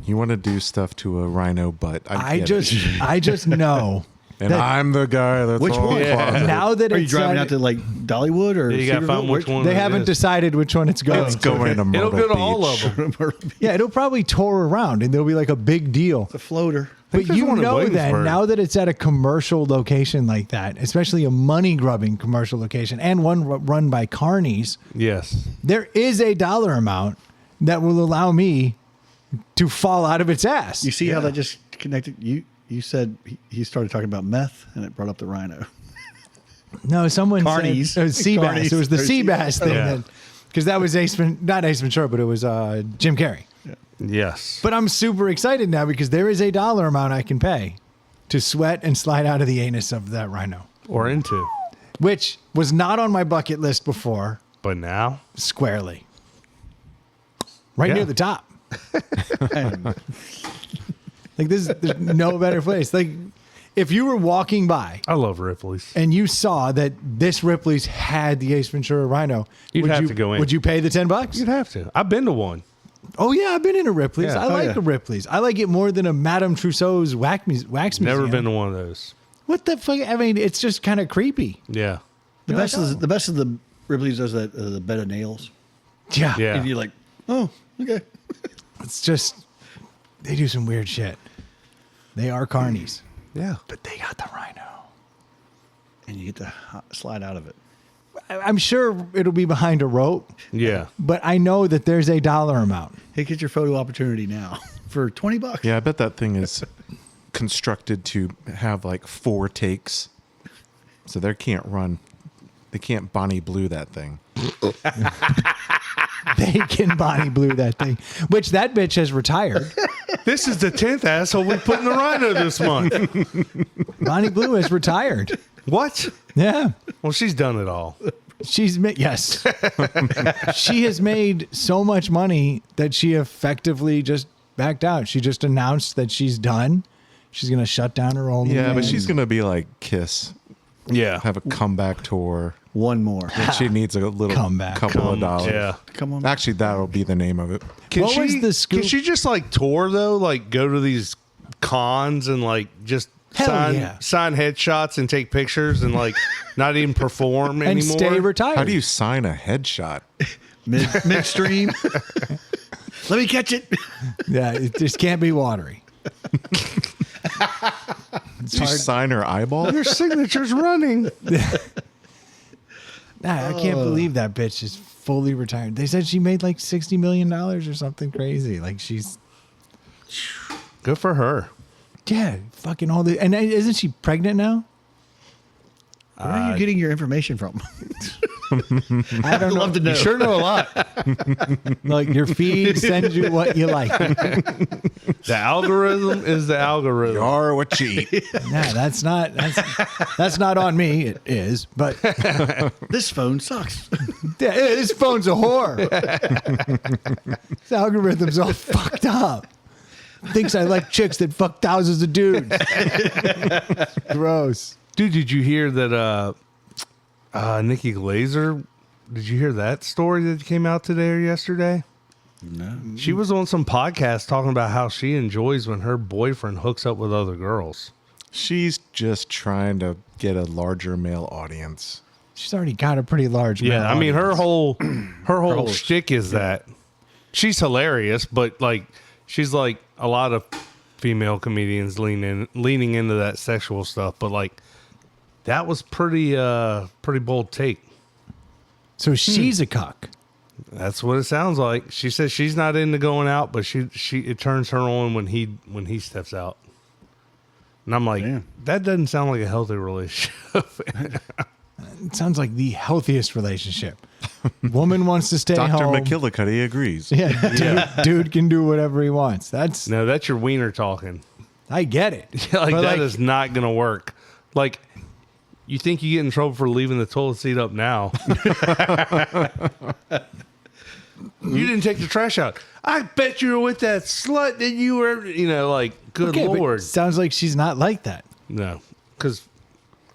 You want to do stuff to a rhino, but I just know. and that I'm the guy that's Which all one? closeted. now that Are you it's driving out to like Dollywood or Yeah, you gotta Cedarville? find which one. they it haven't is. decided which one it's going. It's going to It'll Myrtle go to all Beach. of them. Yeah, it'll probably tour around, and there'll be like a big deal. It's a floater. But there's you one in know that Williamsburg. now that it's at a commercial location like that, especially a money-grubbing commercial location, and one run by carnies, Yes. there is a dollar amount that will allow me to fall out of its ass. You see how that just connected? You said he started talking about meth, and it brought up the rhino. No, someone Carnies. said it was sea bass. Carnies. It was the Or sea sea bass bass. thing. Yeah. Because that was not Ace Ventura, but it was Jim Carrey. Yes. But I'm super excited now because there is a dollar amount I can pay to sweat and slide out of the anus of that rhino, Or into. which was not on my bucket list before, But now, squarely. Right Yeah. near the top. Like there's no better place. Like if you were walking by I love Ripley's. and you saw that this Ripley's had the Ace Ventura rhino, You'd would have you, to go in. Would you pay the $10? You'd have to. I've been to one. Oh yeah, I've been in a Ripley's. Yeah. I Oh, like yeah. a Ripley's. I like it more than a Madame Tussauds wax museum. Never been to one of those. What the fuck? I mean, it's just kind of creepy. Yeah. The You're best like, is the best of the Ripley's does that the bed of nails. Yeah, Yeah. And you're like, oh, okay. It's just they do some weird shit. They are carnies, Yeah. but they got the rhino. And you get to slide out of it. I'm sure it'll be behind a rope, Yeah. but I know that there's a dollar amount. Hey, get your photo opportunity now for $20. Yeah, I bet that thing is constructed to have like 4 takes. So they can't Bonnie Blue that thing. They can Bonnie Blue that thing, which that bitch has retired. This is the 10th asshole we put in the rhino this month. Bonnie Blue has retired. What? Yeah. Well, she's done it all. She's made, yes. She has made so much money that she effectively just backed out. She just announced that she's done. She's going to shut down her own. Yeah, but she's going to be like Kiss, Yeah. have a comeback tour. One more. And she needs a little Comeback. couple of dollars. Yeah. Come on. Actually, that'll be the name of it. What was the scoop? Can she just like tour though? Like go to these cons and like just Hell sign yeah. sign headshots and take pictures and like not even perform and anymore? stay retired. How do you sign a headshot? Midstream. Let me catch it. Yeah, it just can't be watery. Did you sign her eyeball? Your signature's running. Nah, I can't believe that bitch is fully retired. They said she made like $60 million or something crazy. Like she's, Good for her. yeah, fucking all the. And isn't she pregnant now? Where are you getting your information from? I don't know. love to know. You sure know a lot. Like your feed sends you what you like. The algorithm is the algorithm. You are what you eat. Yeah, that's not on me. It is, but This phone sucks. yeah, this phone's a whore. This algorithm's all fucked up. Thinks I like chicks that fuck thousands of dudes. Gross. Dude, did you hear that Nikki Glazer, did you hear that story that came out today or yesterday? No. She was on some podcast talking about how she enjoys when her boyfriend hooks up with other girls. She's just trying to get a larger male audience. She's already got a pretty large. Yeah, male I mean her audience. whole shtick is that she's hilarious, but like she's like a lot of female comedians leaning into that sexual stuff, but like that was pretty bold take. So she's a cuck. That's what it sounds like. She says she's not into going out, but she it turns her on when he steps out. And I'm like, Damn. that doesn't sound like a healthy relationship. It sounds like the healthiest relationship. Woman wants to stay Dr. home. McKillicuddy agrees. Yeah, dude can do whatever he wants. That's No, that's your wiener talking. I get it. Like But, that is not gonna work. Like you think you get in trouble for leaving the toilet seat up now. You didn't take the trash out. I bet you were with that slut that you were, like, good Okay, but Lord. sounds like she's not like that. No, because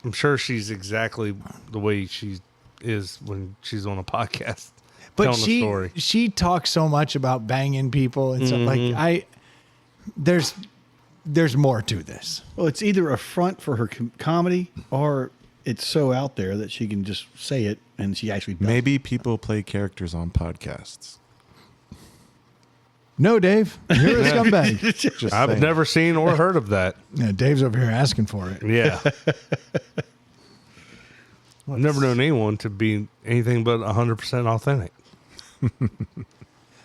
I'm sure she's exactly the way she is when she's on a podcast But telling a story. she talks so much about banging people and stuff. Like there's more to this. Well, it's either a front for her comedy or it's so out there that she can just say it and she actually does. Maybe people play characters on podcasts. No, Dave, you're a scumbag. Just I've saying. never seen or heard of that. Yeah, Dave's over here asking for it. Yeah. I've never known anyone to be anything but 100% authentic.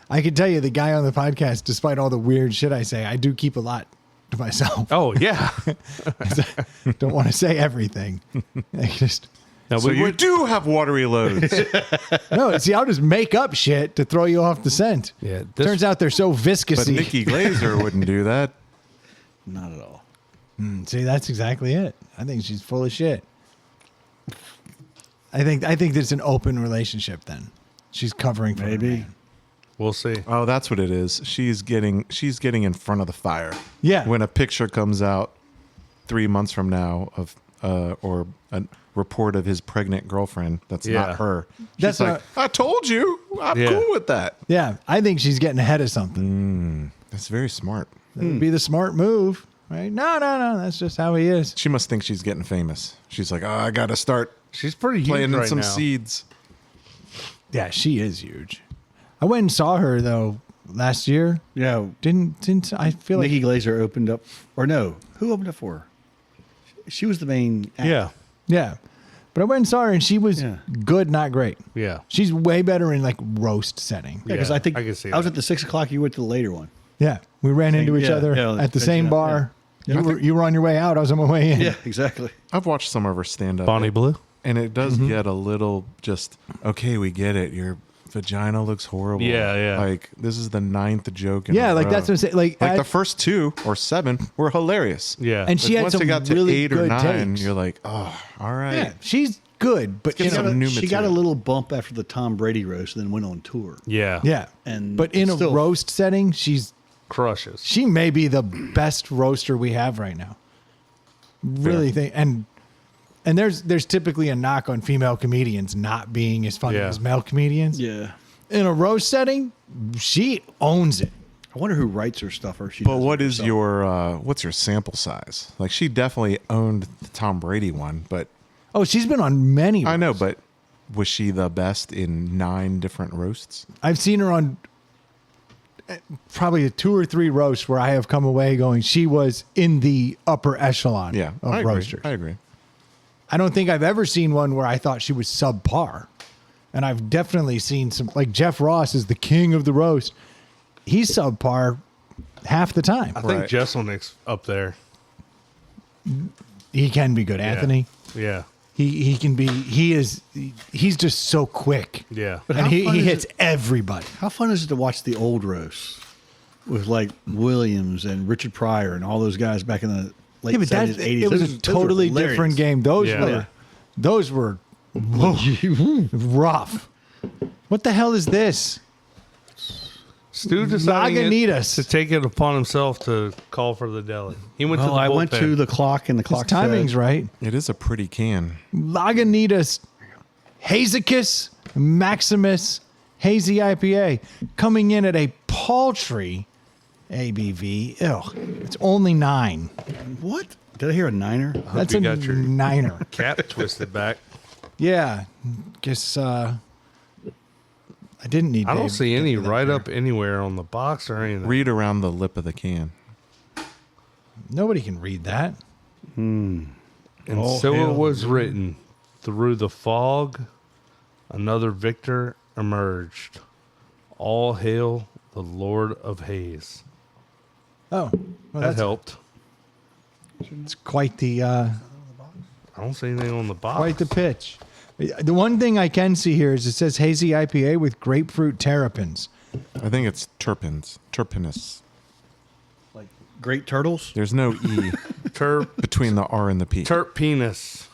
I can tell you, the guy on the podcast, despite all the weird shit I say, I do keep a lot to myself. Oh, yeah. Don't want to say everything. I just Now, So you do have watery loads. no. See, I'll just make up shit to throw you off the scent. Yeah, this- Turns out they're so But viscousy. Nikki Glazer wouldn't do that. Not at all. See, that's exactly it. I think she's full of shit. I think there's an open relationship. Then she's covering for her Maybe. man. We'll see. Oh, that's what it is. She's getting in front of the fire. Yeah. When a picture comes out 3 months from now of or a report of his pregnant girlfriend that's Yeah. not her. She's That's like, I told you. I'm Yeah. cool with that. Yeah, I think she's getting ahead of something. That's very smart. That would be the smart move, right? No. That's just how he is. She must think she's getting famous. She's like, I got to start She's pretty huge planting right some now. seeds. Yeah, she is huge. I went and saw her though last year. Yeah. Didn't I feel like Nikki Glazer opened up, or no, who opened up for her? She was the main actor. Yeah. yeah, but I went and saw her and she was Yeah. good, not great. Yeah. She's way better in like roast setting. Yeah, because Yeah, I think I can see I was that. at the 6 o'clock. You went to the later one. Yeah, we ran into each yeah, other yeah, at the same yeah. bar. Yeah. You were on your way out. I was on my way in. Yeah, exactly. I've watched some of her stand up. Bonnie Blue. And it does get a little just, okay, we get it. Your vagina looks horrible. Yeah, yeah. Like, this is the 9th joke. In Yeah, a like row. that's what I'm saying. Like, the first 2 or 7 were hilarious. Yeah. and she Like, had once some it got to really 8 or good 9, takes. you're like, oh, all right. Yeah, she's good, but Get in a- some new She got a material. little bump after the Tom Brady roast, and then went on tour. Yeah. yeah, And but in a still- roast setting, Crushes. she may be the best roaster we have right now. Really think and there's typically a knock on female comedians not being as funny Yeah. as male comedians. Yeah. In a roast setting, she owns it. I wonder who writes her stuff, or she. But does what it is herself. your, what's your sample size? Like, she definitely owned the Tom Brady one, but Oh, she's been on many. I know, roasts. but was she the best in 9 different roasts? I've seen her on probably 2 or 3 roasts where I have come away going, she was in the upper echelon Yeah, of I agree. roasters. I agree. I don't think I've ever seen one where I thought she was subpar. And I've definitely seen some, like Jeff Ross is the king of the roast. He's subpar half the time. I think Right. Jesselnick's up there. He can be good, Yeah. Anthony. Yeah. He can be, he's just so quick. Yeah. But And how he fun is hits it- everybody. How fun is it to watch the old roasts with like Williams and Richard Pryor and all those guys back in the late Yeah, but 70s, that, 80s? it was Those a were totally hilarious. different game. Those Yeah. were rough. What the hell is this? Stu decided Lagunitas. to take it upon himself to call for the deli. He went to Well, the I went bullpen. to the clock, and the His clock timing's said, right. It is a pretty can. Lagunitas, Hazacus, Maximus, Hazy IPA coming in at a paltry ABV. Ew, it's only 9. What? Did I hear a niner? That's you a got your- niner. cap twisted back. Yeah, guess I didn't need. I don't Dave see to any get me that write beer. up anywhere on the box or anything. Read around the lip of the can. Nobody can read that. And All so hail it was written, through the fog, another victor emerged. All hail the Lord of Haze. Oh, well, That that's helped. it's quite the I don't see anything on the box. quite the pitch. The one thing I can see here is it says hazy IPA with grapefruit terrapins. I think it's terpenes. Terpenus. Like great turtles? There's no E Terp between the R and the P. penis.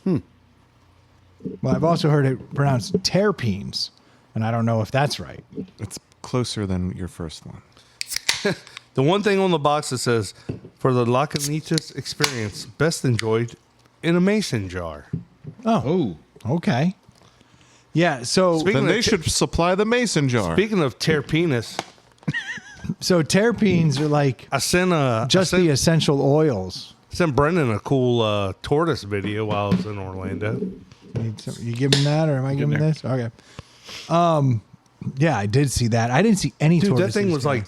Well, I've also heard it pronounced terpenes, And I don't know if that's right. It's closer than your first one. The one thing on the box that says, for the Lagunitas experience, best enjoyed in a mason jar. Oh, okay. Yeah, so Speaking Then of they should supply the mason jar. Speaking of terpenes, terpenes are like I sent the essential oils. sent Brendan a cool tortoise video while I was in Orlando. You give him that, or am I giving this? Okay. Yeah, I did see that. I didn't see any Dude, tortoises. that thing was like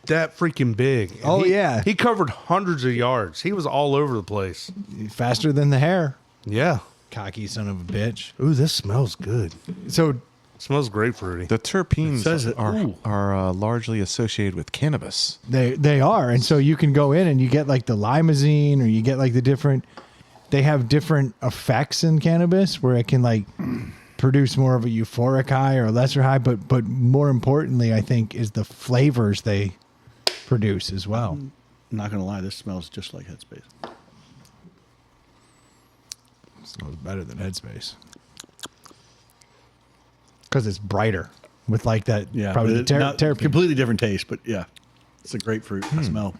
that freaking big. And yeah. He covered hundreds of yards. He was all over the place. faster than the hare. Yeah. Cocky son of a bitch. Ooh, this smells good. So Smells grapefruity. The terpenes says it. Ooh. are largely associated with cannabis. they are, and so you can go in and you get like the limousine, or you get like the different. They have different effects in cannabis where it can like produce more of a euphoric high or a lesser high, but more importantly, I think, is the flavors they produce as well. I'm not gonna lie, this smells just like Headspace. Smells better than Headspace because it's brighter with like that. Yeah, probably but the not- terpene. completely different taste, but yeah, it's a grapefruit smell.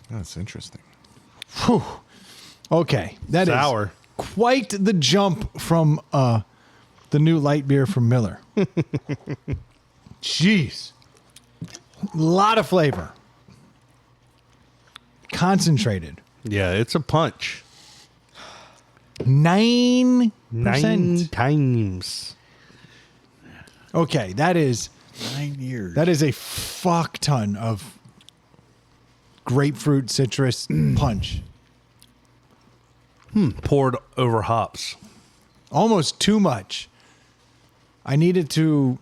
That's interesting. Okay, that is Sour. quite the jump from the new light beer from Miller. Jeez, a lot of flavor, concentrated. Yeah, it's a punch. 9%. 9 times. Okay, that is 9 years. a fuck ton of grapefruit citrus punch. Poured over hops. Almost too much. I needed to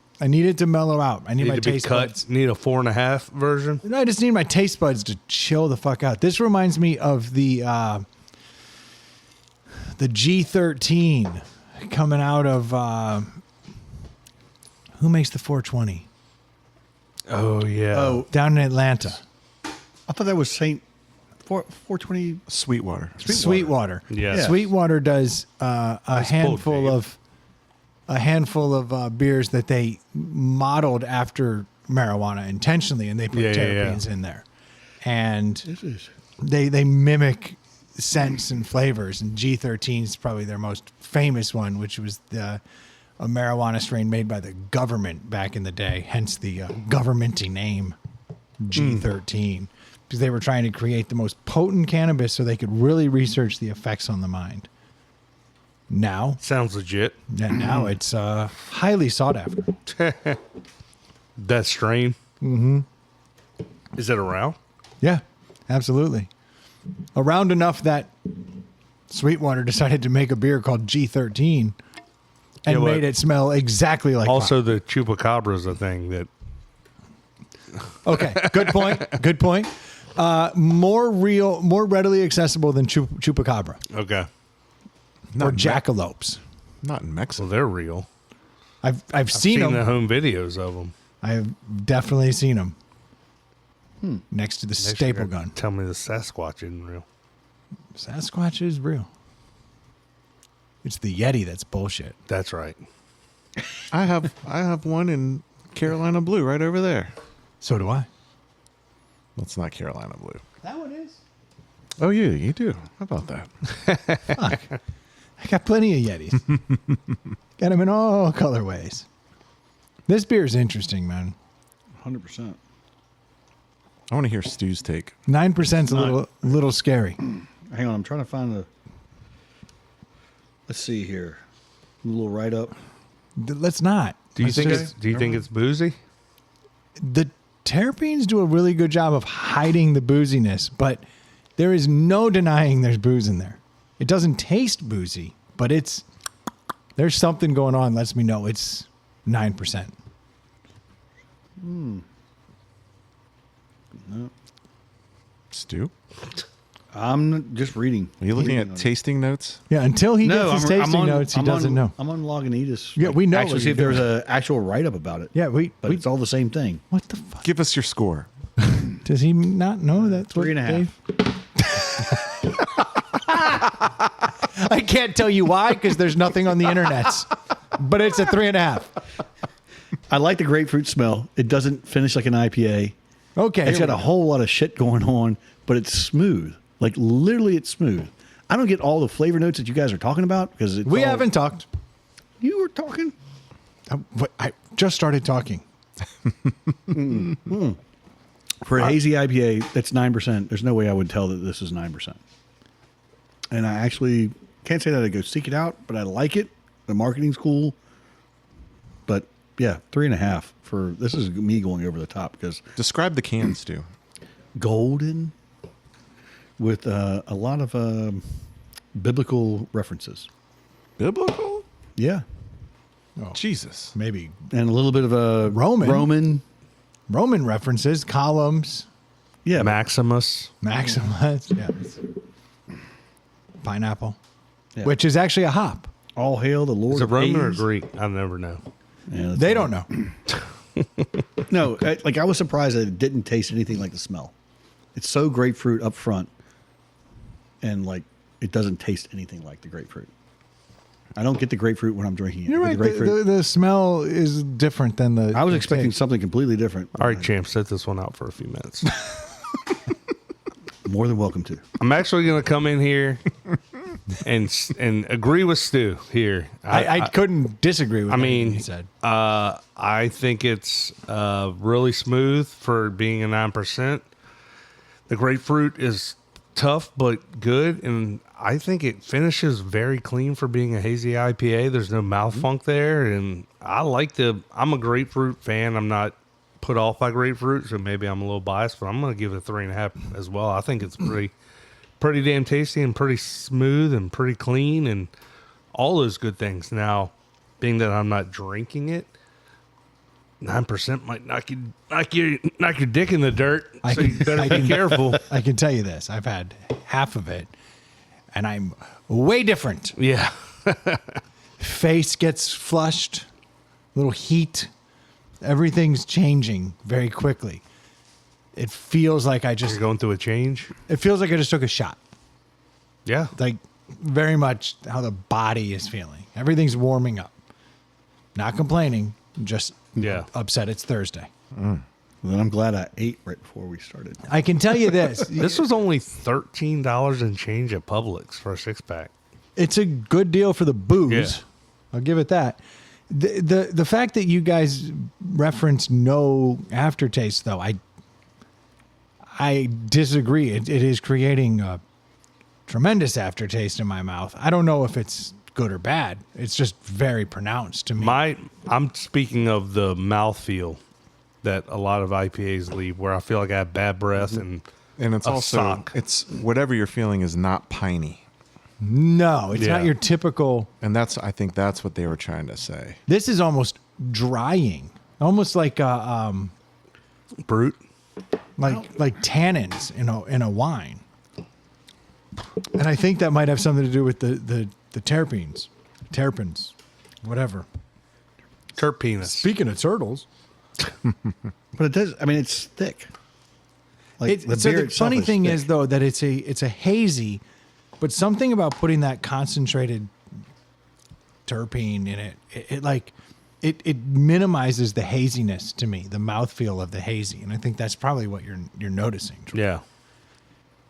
mellow out. I need my Need to be taste cut. buds. Need a 4.5 version. No, I just need my taste buds to chill the fuck out. This reminds me of the G13 coming out of who makes the 420 Oh yeah. Oh, down in Atlanta. I thought that was Saint 420. Sweetwater. Sweetwater. Yeah. Sweetwater does a handful Dave. of beers that they modeled after marijuana intentionally, and they put terpenes in there, and This is they mimic scents and flavors. And G13 is probably their most famous one, which was a marijuana strain made by the government back in the day, hence the governmenty name G13, because they were trying to create the most potent cannabis so they could really research the effects on the mind. Now Sounds legit. it's highly sought after. That strain. Mm-hmm. Is it around? Yeah, absolutely. Around enough that Sweetwater decided to make a beer called G13 and Yeah, what? made it smell exactly like Also, the chupacabra is a thing that. pot. Okay, good point. Good point. More readily accessible than chupacabra Okay. or jackalopes. Not in So Mexico. they're real. I've seen Seen the them. home videos of them. I've definitely seen them. Next to the staple gun. Tell me the Sasquatch isn't real. Sasquatch is real. It's the Yeti that's bullshit. That's right. I have one in Carolina Blue right over there. So do I. That's not Carolina Blue. That one is. Oh yeah, you do. How about that? Fuck. I got plenty of Yetis. Got them in all colorways. This beer is interesting, man. 100%. I want to hear Stu's take. 9% is a little scary. Hang on, I'm trying to find the. Let's see here. A little write up. Let's not. Do you Let's think just- it's boozy? the terpenes do a really good job of hiding the booziness, but there is no denying there's booze in there. It doesn't taste boozy, but there's something going on. Lets me know it's 9%. Stu, I'm just reading. are you looking Reading at on it. tasting notes? Yeah, until he No, gets his tasting notes, he doesn't know. I'm on Lagunitas. Yeah, we know Actually, what see if you're there's an actual write up about it. Yeah, But it's all the same thing. what the fuck? Give us your score. Does he not know that's what 3.5. Dave? I can't tell you why because there's nothing on the internet, but it's a 3.5. I like the grapefruit smell. It doesn't finish like an IPA. Okay. It's here got we a go. whole lot of shit going on, but it's smooth. Like literally, it's smooth. I don't get all the flavor notes that you guys are talking about because it's We all- haven't talked. You were talking. I just started talking. For a hazy IPA, that's 9%. There's no way I would tell that this is 9%. And I actually can't say that I go seek it out, but I like it. The marketing's cool. But yeah, 3.5 for this is me going over the top because Describe the cans, Stu. golden with a lot of biblical references. Biblical? Yeah. Jesus. Maybe And a little bit of a Roman references, columns, Yeah. Maximus. Maximus. Yeah. Pineapple, Yeah. which is actually a hop. All hail the Lord Is it of Roman or A's. Greek? I never know. Yeah, that's They fine. don't know. No, I was surprised that it didn't taste anything like the smell. It's so grapefruit up front, and like it doesn't taste anything like the grapefruit. I don't get the grapefruit when I'm drinking it. You're With right. The grapefruit, The smell is different than the. I was the expecting taste. something completely different. All right, champ, set this one out for a few minutes. More than welcome to. I'm actually going to come in here and agree with Stu here. I couldn't disagree with I anything mean, he said. I think it's really smooth for being a 9%. The grapefruit is tough but good, and I think it finishes very clean for being a hazy IPA. There's no mouth funk there, and I'm a grapefruit fan. I'm not put off by grapefruit, so maybe I'm a little biased, but I'm going to give it a 3.5 as well. I think it's pretty damn tasty and pretty smooth and pretty clean and all those good things. Now, being that I'm not drinking it, 9% might knock your dick in the dirt. So you better be careful. I can tell you this: I've had half of it, and I'm way different. Yeah. Face gets flushed, little heat. Everything's changing very quickly. It feels like I You're just. going through a change. It feels like I just took a shot. Yeah. Like very much how the body is feeling. Everything's warming up. Not complaining, just Yeah. upset it's Thursday. Then I'm glad I ate right before we started. I can tell you this. This was only $13 and change at Publix for a 6-pack. It's a good deal for the booze. Yeah. I'll give it that. The fact that you guys reference no aftertaste, though, I disagree. It is creating a tremendous aftertaste in my mouth. I don't know if it's good or bad. It's just very pronounced to me. I'm speaking of the mouthfeel that a lot of IPAs leave, where I feel like I have bad breath and And it's a also sock. it's whatever you're feeling is not piney. No, it's Yeah. not your typical. And I think that's what they were trying to say. This is almost drying, almost like brute. like tannins in a wine. And I think that might have something to do with the terpenes, whatever. Terpenus. Speaking of turtles, But it does. I mean, it's thick. Like so the itself funny thing thick. is though that it's a hazy, but something about putting that concentrated terpene in it minimizes the haziness to me, the mouthfeel of the hazy, and I think that's probably what you're noticing. Yeah.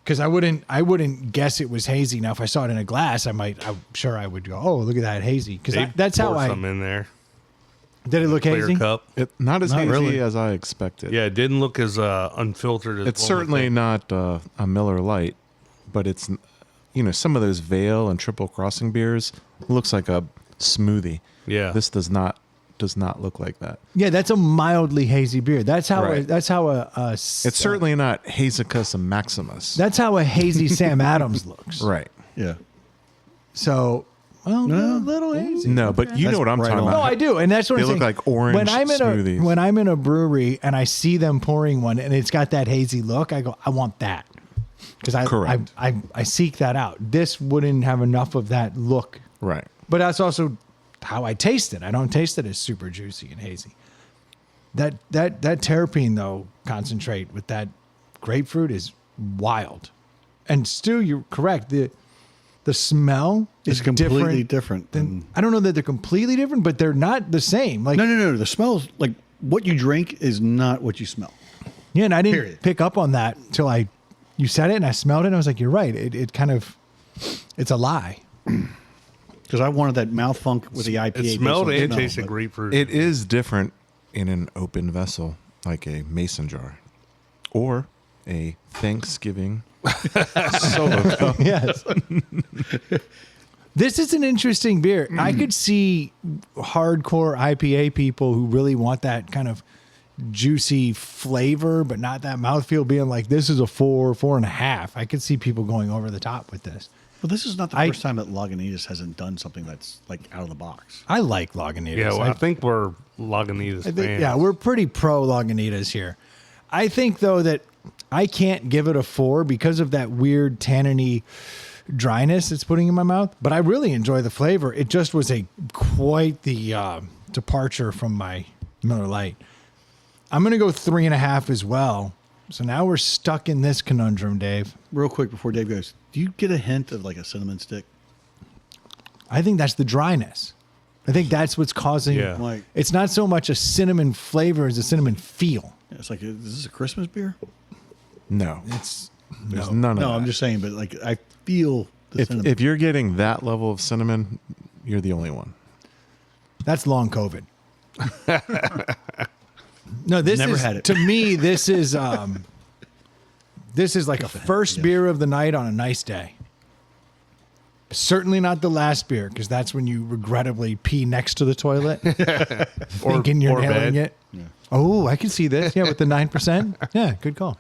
Because I wouldn't guess it was hazy. Now, if I saw it in a glass, I'm sure I would go, oh, look at that hazy. Because They that's how poured I some in there. did. It look Clear hazy. cup. Not as Not hazy really. as I expected. Yeah, it didn't look as unfiltered as It's one would certainly think. not a Miller Lite, but it's, some of those Veil and Triple Crossing beers looks like a smoothie. Yeah. This does not look like that. Yeah, that's a mildly hazy beer. That's how Right. that's how It's certainly not Hazacus and Maximus. that's how a hazy Sam Adams looks. right. Yeah. So, well, No. a little hazy. No, but you know That's what I'm right talking on. about. No, I do, and that's what They I'm look saying. like orange smoothies. When I'm in a brewery and I see them pouring one and it's got that hazy look, I go, I want that because Correct. I seek that out. This wouldn't have enough of that look, Right. but that's also how I taste it. I don't taste it as super juicy and hazy. That terpene though concentrate with that grapefruit is wild. And Stu, you're correct. the smell It's is completely different. I don't know that they're completely different, but they're not the same. Like No. The smells, like what you drink is not what you smell. yeah, and I didn't Period. pick up on that till you said it and I smelled it and I was like, you're right. It kind of, it's a lie. Because I wanted that mouth funk with the IPA. It smelled based on and smell, tasted but grapefruit. It is different in an open vessel, like a mason jar, or a Thanksgiving solo cup. Yes. This is an interesting beer. I could see hardcore IPA people who really want that kind of juicy flavor, but not that mouthfeel, being like, this is a 4.5. I could see people going over the top with this. Well, this is not the first time that Lagunitas hasn't done something that's like out of the box. I like Lagunitas. yeah, well, I think we're Lagunitas I think, fans. yeah, we're pretty pro Lagunitas here. I think, though, that I can't give it a 4 because of that weird tanniny dryness it's putting in my mouth, but I really enjoy the flavor. It just was quite the departure from my Miller Lite. I'm going to go 3.5 as well. So now we're stuck in this conundrum, Dave. Real quick before Dave goes, do you get a hint of like a cinnamon stick? I think that's the dryness. I think that's what's causing. Yeah. Like It's not so much a cinnamon flavor as a cinnamon feel. it's like, is this a Christmas beer? No, It's there's no. none of No, that. I'm just saying, but like I feel the cinnamon. If you're getting that level of cinnamon, you're the only one. That's long COVID. No, this Never is had it. to me. This is like a first beer of the night on a nice day. Certainly not the last beer, because that's when you regrettably pee next to the toilet, thinking you're or nailing bed. it. Oh, I can see this. Yeah, with the 9%. Yeah, good call.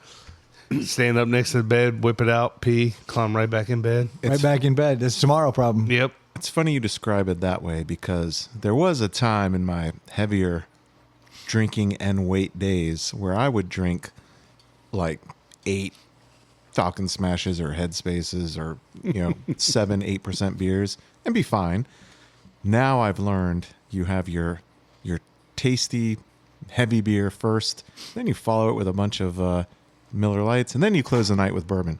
Stand up next to the bed, whip it out, pee, climb right back in bed. Right back in bed. That's tomorrow problem. Yep. It's funny you describe it that way because there was a time in my heavier drinking and weight days where I would drink like 8 Falcon Smashes or Headspaces or 7-8% beers and be fine. Now I've learned you have your tasty heavy beer first, then you follow it with a bunch of Miller Lights, and then you close the night with bourbon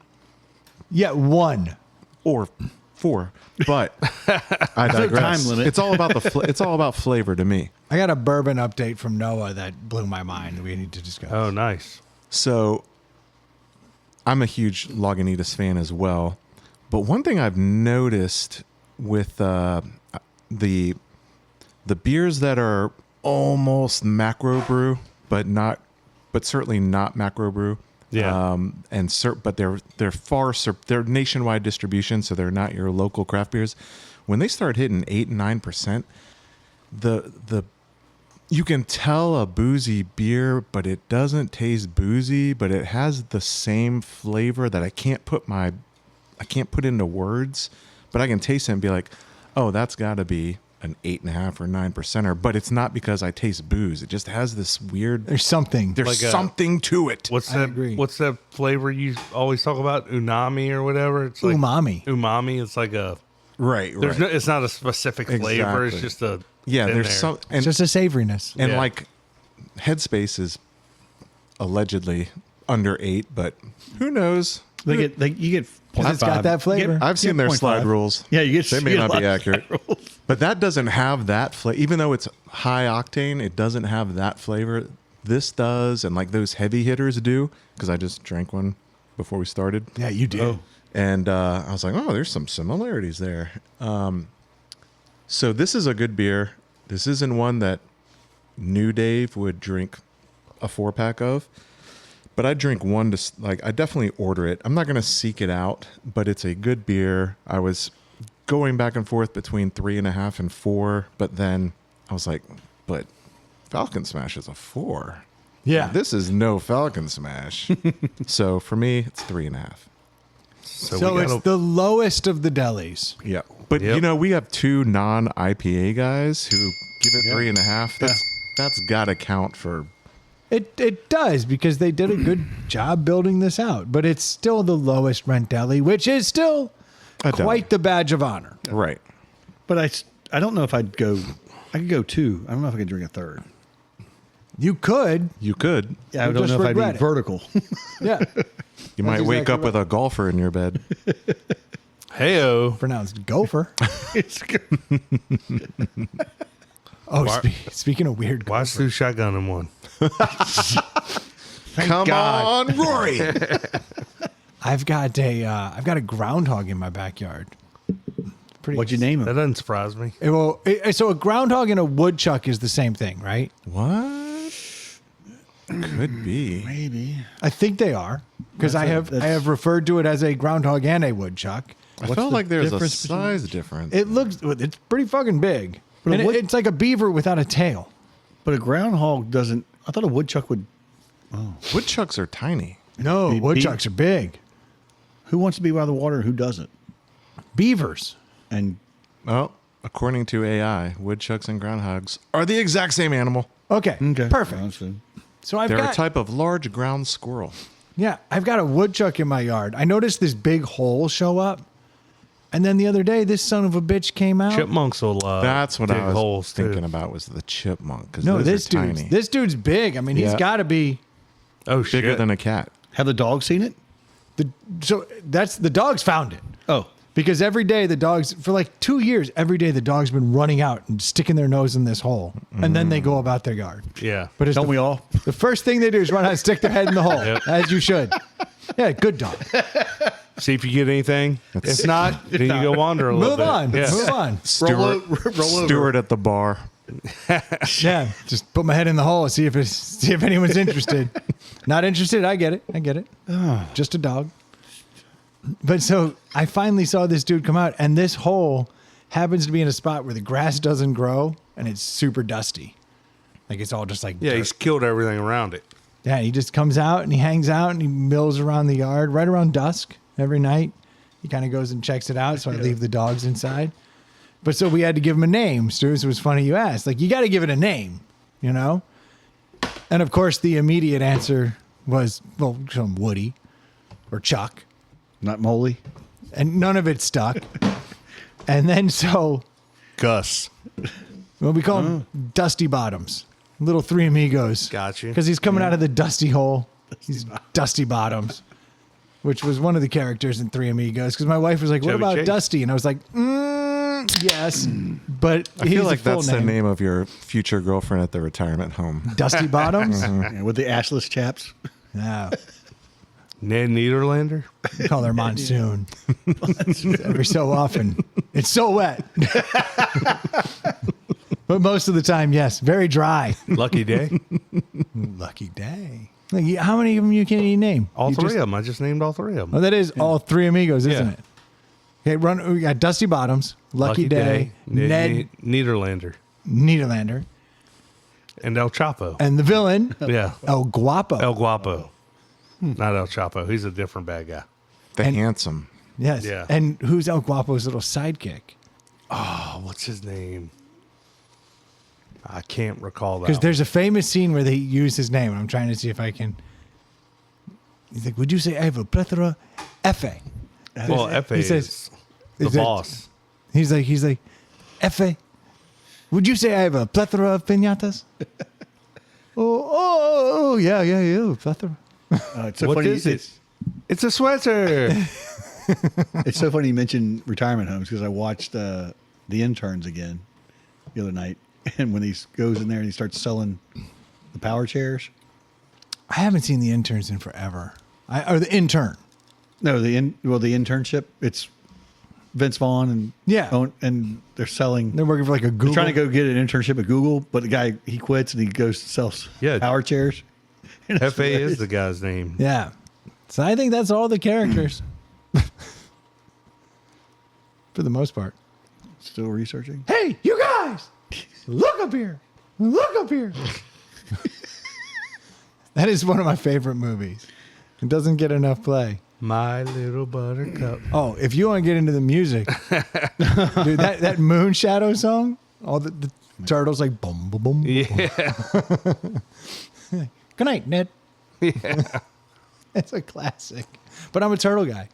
Yeah, 1. or 4. But I digress. time limit. It's all about it's all about flavor to me. I got a bourbon update from Noah that blew my mind that we need to discuss. Oh, nice. So I'm a huge Lagunitas fan as well. But one thing I've noticed with the beers that are almost macro brew, but certainly not macro brew. Yeah. But they're nationwide distribution, so they're not your local craft beers. When they start hitting 8 and 9%, the you can tell a boozy beer, but it doesn't taste boozy, but it has the same flavor that I can't put into words, but I can taste it and be like, oh, that's got to be an 8.5 or 9%er, but it's not because I taste booze. It just has this weird. There's something. There's Like something to it. What's I that? agree. What's that flavor you always talk about? Unami or whatever. It's like Umami. Umami. It's like a. Right. There's no. It's not a specific flavor. It's Exactly. just a. Yeah. in There's there. some. It's And just a savoriness. And Yeah. like Headspace is allegedly under 8, but who knows? you get 0.5. It's got that flavor. I've seen their 0.5. slide rules. Yeah, you get. They may you get not a be lot of accurate, slide rules. but that doesn't have that flavor. Even though it's high octane, it doesn't have that flavor. This does, and like those heavy hitters do, because I just drank one before we started. Yeah, you do. And I was like, oh, there's some similarities there. So this is a good beer. This isn't one that New Dave would drink a 4-pack of, but I drink one to, like, I definitely order it. I'm not going to seek it out, but it's a good beer. I was going back and forth between 3.5 and 4, but then I was like, but Falcon Smash is a 4. Yeah. This is no Falcon Smash. So for me, it's 3.5. So it's the lowest of the delis. Yeah. But Yep. we have 2 non-IPA guys who give it 3.5. That's got to count for. It does, because they did a good job building this out, but it's still the lowest rent deli, which is still A deli. quite the badge of honor. Right. But I don't know if I'd go. I could go 2. I don't know if I could drink a third. You could, You could. Yeah, I You'll don't just know if I'd regret be it. vertical. yeah. You might wake exactly up with a golfer in your bed. Heyo. pronounced gopher. It's good. Oh, speaking of weird, Why is two shotgun in one? Come God. on, Rory. I've got a groundhog in my backyard. Pretty. What'd you name That him? doesn't surprise me. So a groundhog and a woodchuck is the same thing, right? What? Could be. Maybe. I think they are because I have referred to it as a groundhog and a woodchuck. I What's felt the like there's a difference between- size difference. It's pretty fucking big. But And a wood- it's like a beaver without a tail. But a groundhog doesn't. I thought a woodchuck would. Woodchucks are tiny. No, Be- woodchucks are big. Who wants to be by the water and who doesn't? Beavers. And Well, according to AI, woodchucks and groundhogs are the exact same animal. Okay, okay, perfect. Understood. So I've They're got a type of large ground squirrel. I've got a woodchuck in my yard. I noticed this big hole show up, and then the other day, this son of a bitch came out. Chipmunks will That's what dig I was holes thinking too. about was the chipmunk. Because No, those are tiny. this dude's big. I mean, he's Yeah. got to be. Oh, bigger shit. than a cat. Have the dogs seen it? So that's the dogs found it. Oh, Because every day the dogs, for like 2 years, every day the dog's been running out and sticking their nose in this hole. And then they go about their yard. Yeah. But it's don't the, we all? the first thing they do is run out and stick their head in the hole, Yep. as you should. Yeah, good dog. See if you get anything. If not, then you go wander a little Move bit. on. Yeah. Move on. Stewart, roll over. Stewart at the bar. Yeah, just put my head in the hole and see if anyone's interested. Not interested? I get it. Just a dog. But so I finally saw this dude come out, and this hole happens to be in a spot where the grass doesn't grow, and it's super dusty. Like it's all just like Yeah, dirt. he's killed everything around it. Yeah, he just comes out and he hangs out and he mills around the yard right around dusk every night. He kind of goes and checks it out, so I leave the dogs inside. But so we had to give him a name, Stu. So it was funny you asked. Like, you got to give it a name, you know? And of course, the immediate answer was, well, some Woody or Chuck. Not Molly. And none of it stuck. And then so, Gus. well, we call him Dusty Bottoms. Little Three Amigos. Got you. Because he's coming out of the dusty hole. He's Dusty Bottoms, which was one of the characters in Three Amigos. Because my wife was like, "What Chevy about Chase. Dusty?" And I was like, "Yes," but I he's feel like the full that's the name of your future girlfriend at the retirement home. Dusty Bottoms. Yeah, with the assless chaps. No, Ned Niederlander. we call her Monsoon. Every so often, it's so wet. But most of the time, yes, very dry. Lucky Day. Lucky day. Like, how many of them you can name? All You three just- of them. I just named all three of them. Oh, that is all Three Amigos, isn't Yeah. it? Okay, we got Dusty Bottoms, Lucky Day, Ned Niederlander, Niederlander, and El Chapo. and the villain, Yeah. El Guapo. El Guapo. Not El Chapo. He's a different bad guy. The And- handsome. Yes. Yeah. And who's El Guapo's little sidekick? Oh, what's his name? I can't recall that. Because one. there's a famous scene where they use his name, and I'm trying to see if I can. He's like, "Would you say I have a plethora, F.A.?" Well, F.A. he says- is the is it- boss. He's like, "F.A. Would you say I have a plethora of pinatas?" oh, yeah, plethora. It's so What funny. is it? It's a sweater. It's so funny you mentioned retirement homes because I watched The Interns again the other night, and when he goes in there and he starts selling the power chairs. I haven't seen the interns in forever. Or the intern. No, the internship. It's Vince Vaughn and Yeah. and they're selling. They're working for like a Google. They're trying to go get an internship at Google, but the guy he quits and he goes to sell Yeah. power chairs. And it's F.A. is hilarious. the guy's name. Yeah. So I think that's all the characters. For the most part. Still researching. Hey, you guys! Look up here! Look up here! That is one of my favorite movies. It doesn't get enough play. My Little Buttercup. Oh, if you want to get into the music, dude, that Moon Shadow song, all the turtles like boom, boom, boom. Yeah. Good night, Ned. Yeah. It's a classic. But I'm a turtle guy.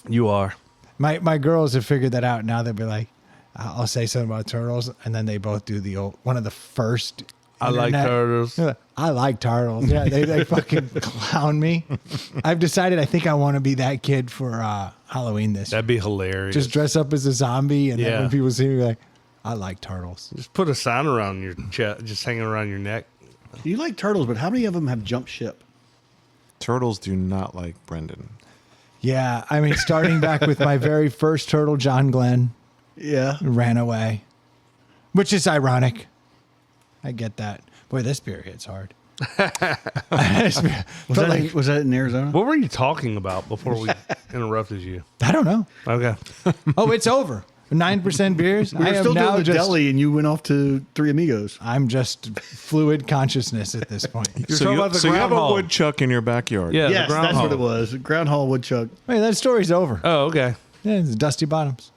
You are. My girls have figured that out. Now they'll be like, I'll say something about turtles, and then they both do the old, one of the first I like turtles. I like turtles. Yeah, they fucking clown me. I've decided I think I want to be that kid for Halloween this year. That'd be hilarious. Just dress up as a zombie, and then Yeah. when people see me, be like, I like turtles. Just put a sign around your chest, just hanging around your neck. You like turtles, but how many of them have jumped ship? Turtles do not like Brendan. Yeah, I mean, starting back with my very first turtle, John Glenn, Yeah. ran away, which is ironic. I get that. Boy, this beer hits hard. Was that in Arizona? What were you talking about before we interrupted you? I don't know. Okay. Oh, it's over. 9% beers. We were still doing the deli, and you went off to Three Amigos. I'm just fluid consciousness at this point. You're talking about the so you have a groundhog. woodchuck in your backyard. Yeah, Yes, the that's what groundhog. it was. Groundhog woodchuck. Wait, that story's over. Oh, okay. Yeah, it's Dusty Bottoms.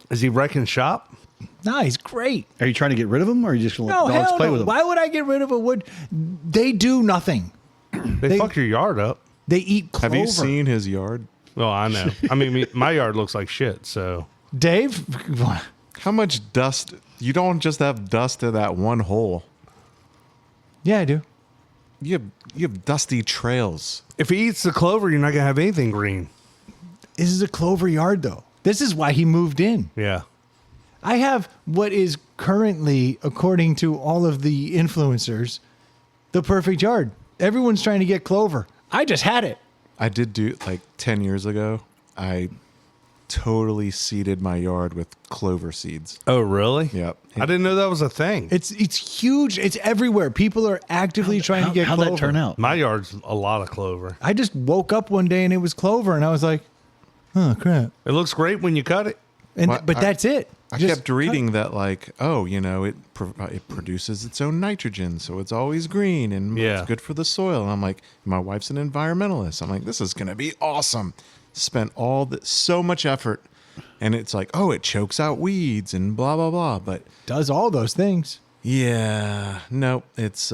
Is he wrecking shop? No, he's great. Are you trying to get rid of them, or are you just going to No, let the dogs hell play no. with them? Why would I get rid of a wood? They do nothing. They fuck your yard up. They eat clover. Have you seen his yard? Well, I know. I mean, my yard looks like shit, so. Dave? How much dust? You don't just have dust in that one hole. Yeah, I do. You have dusty trails. If he eats the clover, you're not going to have anything green. This is a clover yard, though. This is why he moved in. Yeah. I have what is currently, according to all of the influencers, the perfect yard. Everyone's trying to get clover. I just had it. I did do like 10 years ago. I totally seeded my yard with clover seeds. Oh, really? Yep. I didn't know that was a thing. It's huge. It's everywhere. People are actively trying to get How'd clover. that turn out? My yard's a lot of clover. I just woke up one day and it was clover, and I was like, "Oh crap!" It looks great when you cut it. And Well, but that's it. I Just kept reading that, like, oh, you know, it produces its own nitrogen, so it's always green and Yeah. it's good for the soil. And I'm like, my wife's an environmentalist. I'm like, this is going to be awesome. Spent so much effort, and it's like, oh, it chokes out weeds and blah blah blah. But does all those things. yeah, no, it's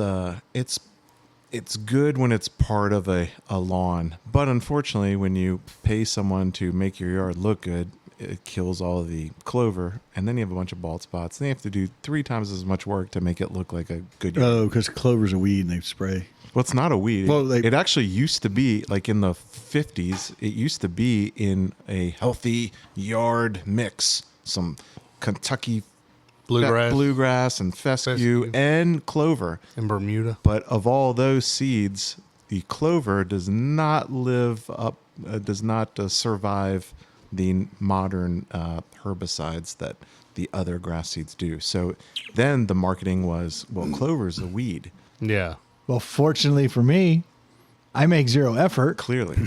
good when it's part of a lawn, but unfortunately, when you pay someone to make your yard look good, it kills all of the clover, and then you have a bunch of bald spots. And they have to do 3 times as much work to make it look like a good yard. Oh, because clover's a weed and they spray. Well, it's not a weed. Well, It actually used to be, like in the 50s, it used to be in a healthy yard mix. Some Kentucky bluegrass and fescue and clover. In Bermuda. But of all those seeds, the clover does not survive the modern herbicides that the other grass seeds do. So then the marketing was, well, clover's a weed. Yeah. Well, fortunately for me, I make zero effort. Clearly.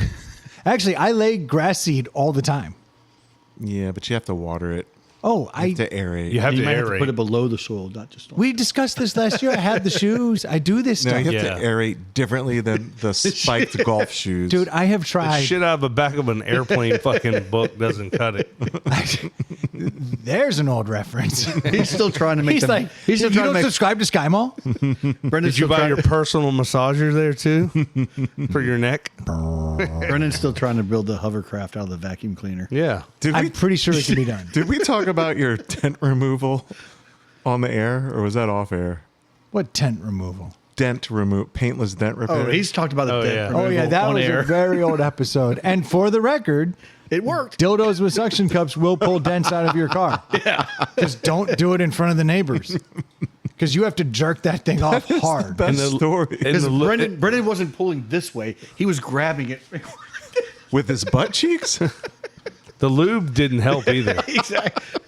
Actually, I lay grass seed all the time. Yeah, but you have to water it. Oh, You have to aerate. You have You to might have to aerate. put it below the soil, not just on. we discussed this last year. I had the shoes. I do this No, stuff. you have Yeah. to aerate differently than the spiked golf shoes. Dude, I have The tried. shit out of the back of an airplane fucking book doesn't cut it. There's an old reference. He's still trying to make He's them. like, He's still you trying don't to make. subscribe to Sky Mall? Brendan's Did you still buy trying- your personal massager there too? For your neck? Brendan's still trying to build the hovercraft out of the vacuum cleaner. Yeah. I'm pretty sure it can be done. Did we talk about your dent removal on the air, or was that off air? What tent removal? Paintless dent repair. Oh, he's talked about the Oh, dent yeah. removal Oh, yeah, that on was air. a very old episode. And for the record, It worked. dildos with suction cups will pull dents out of your car. Yeah. Just don't do it in front of the neighbors. Because you have to jerk that thing off hard. Best the- story. and Because the- Brendan wasn't pulling this way; he was grabbing it. With his butt cheeks? The lube didn't help either. Exactly.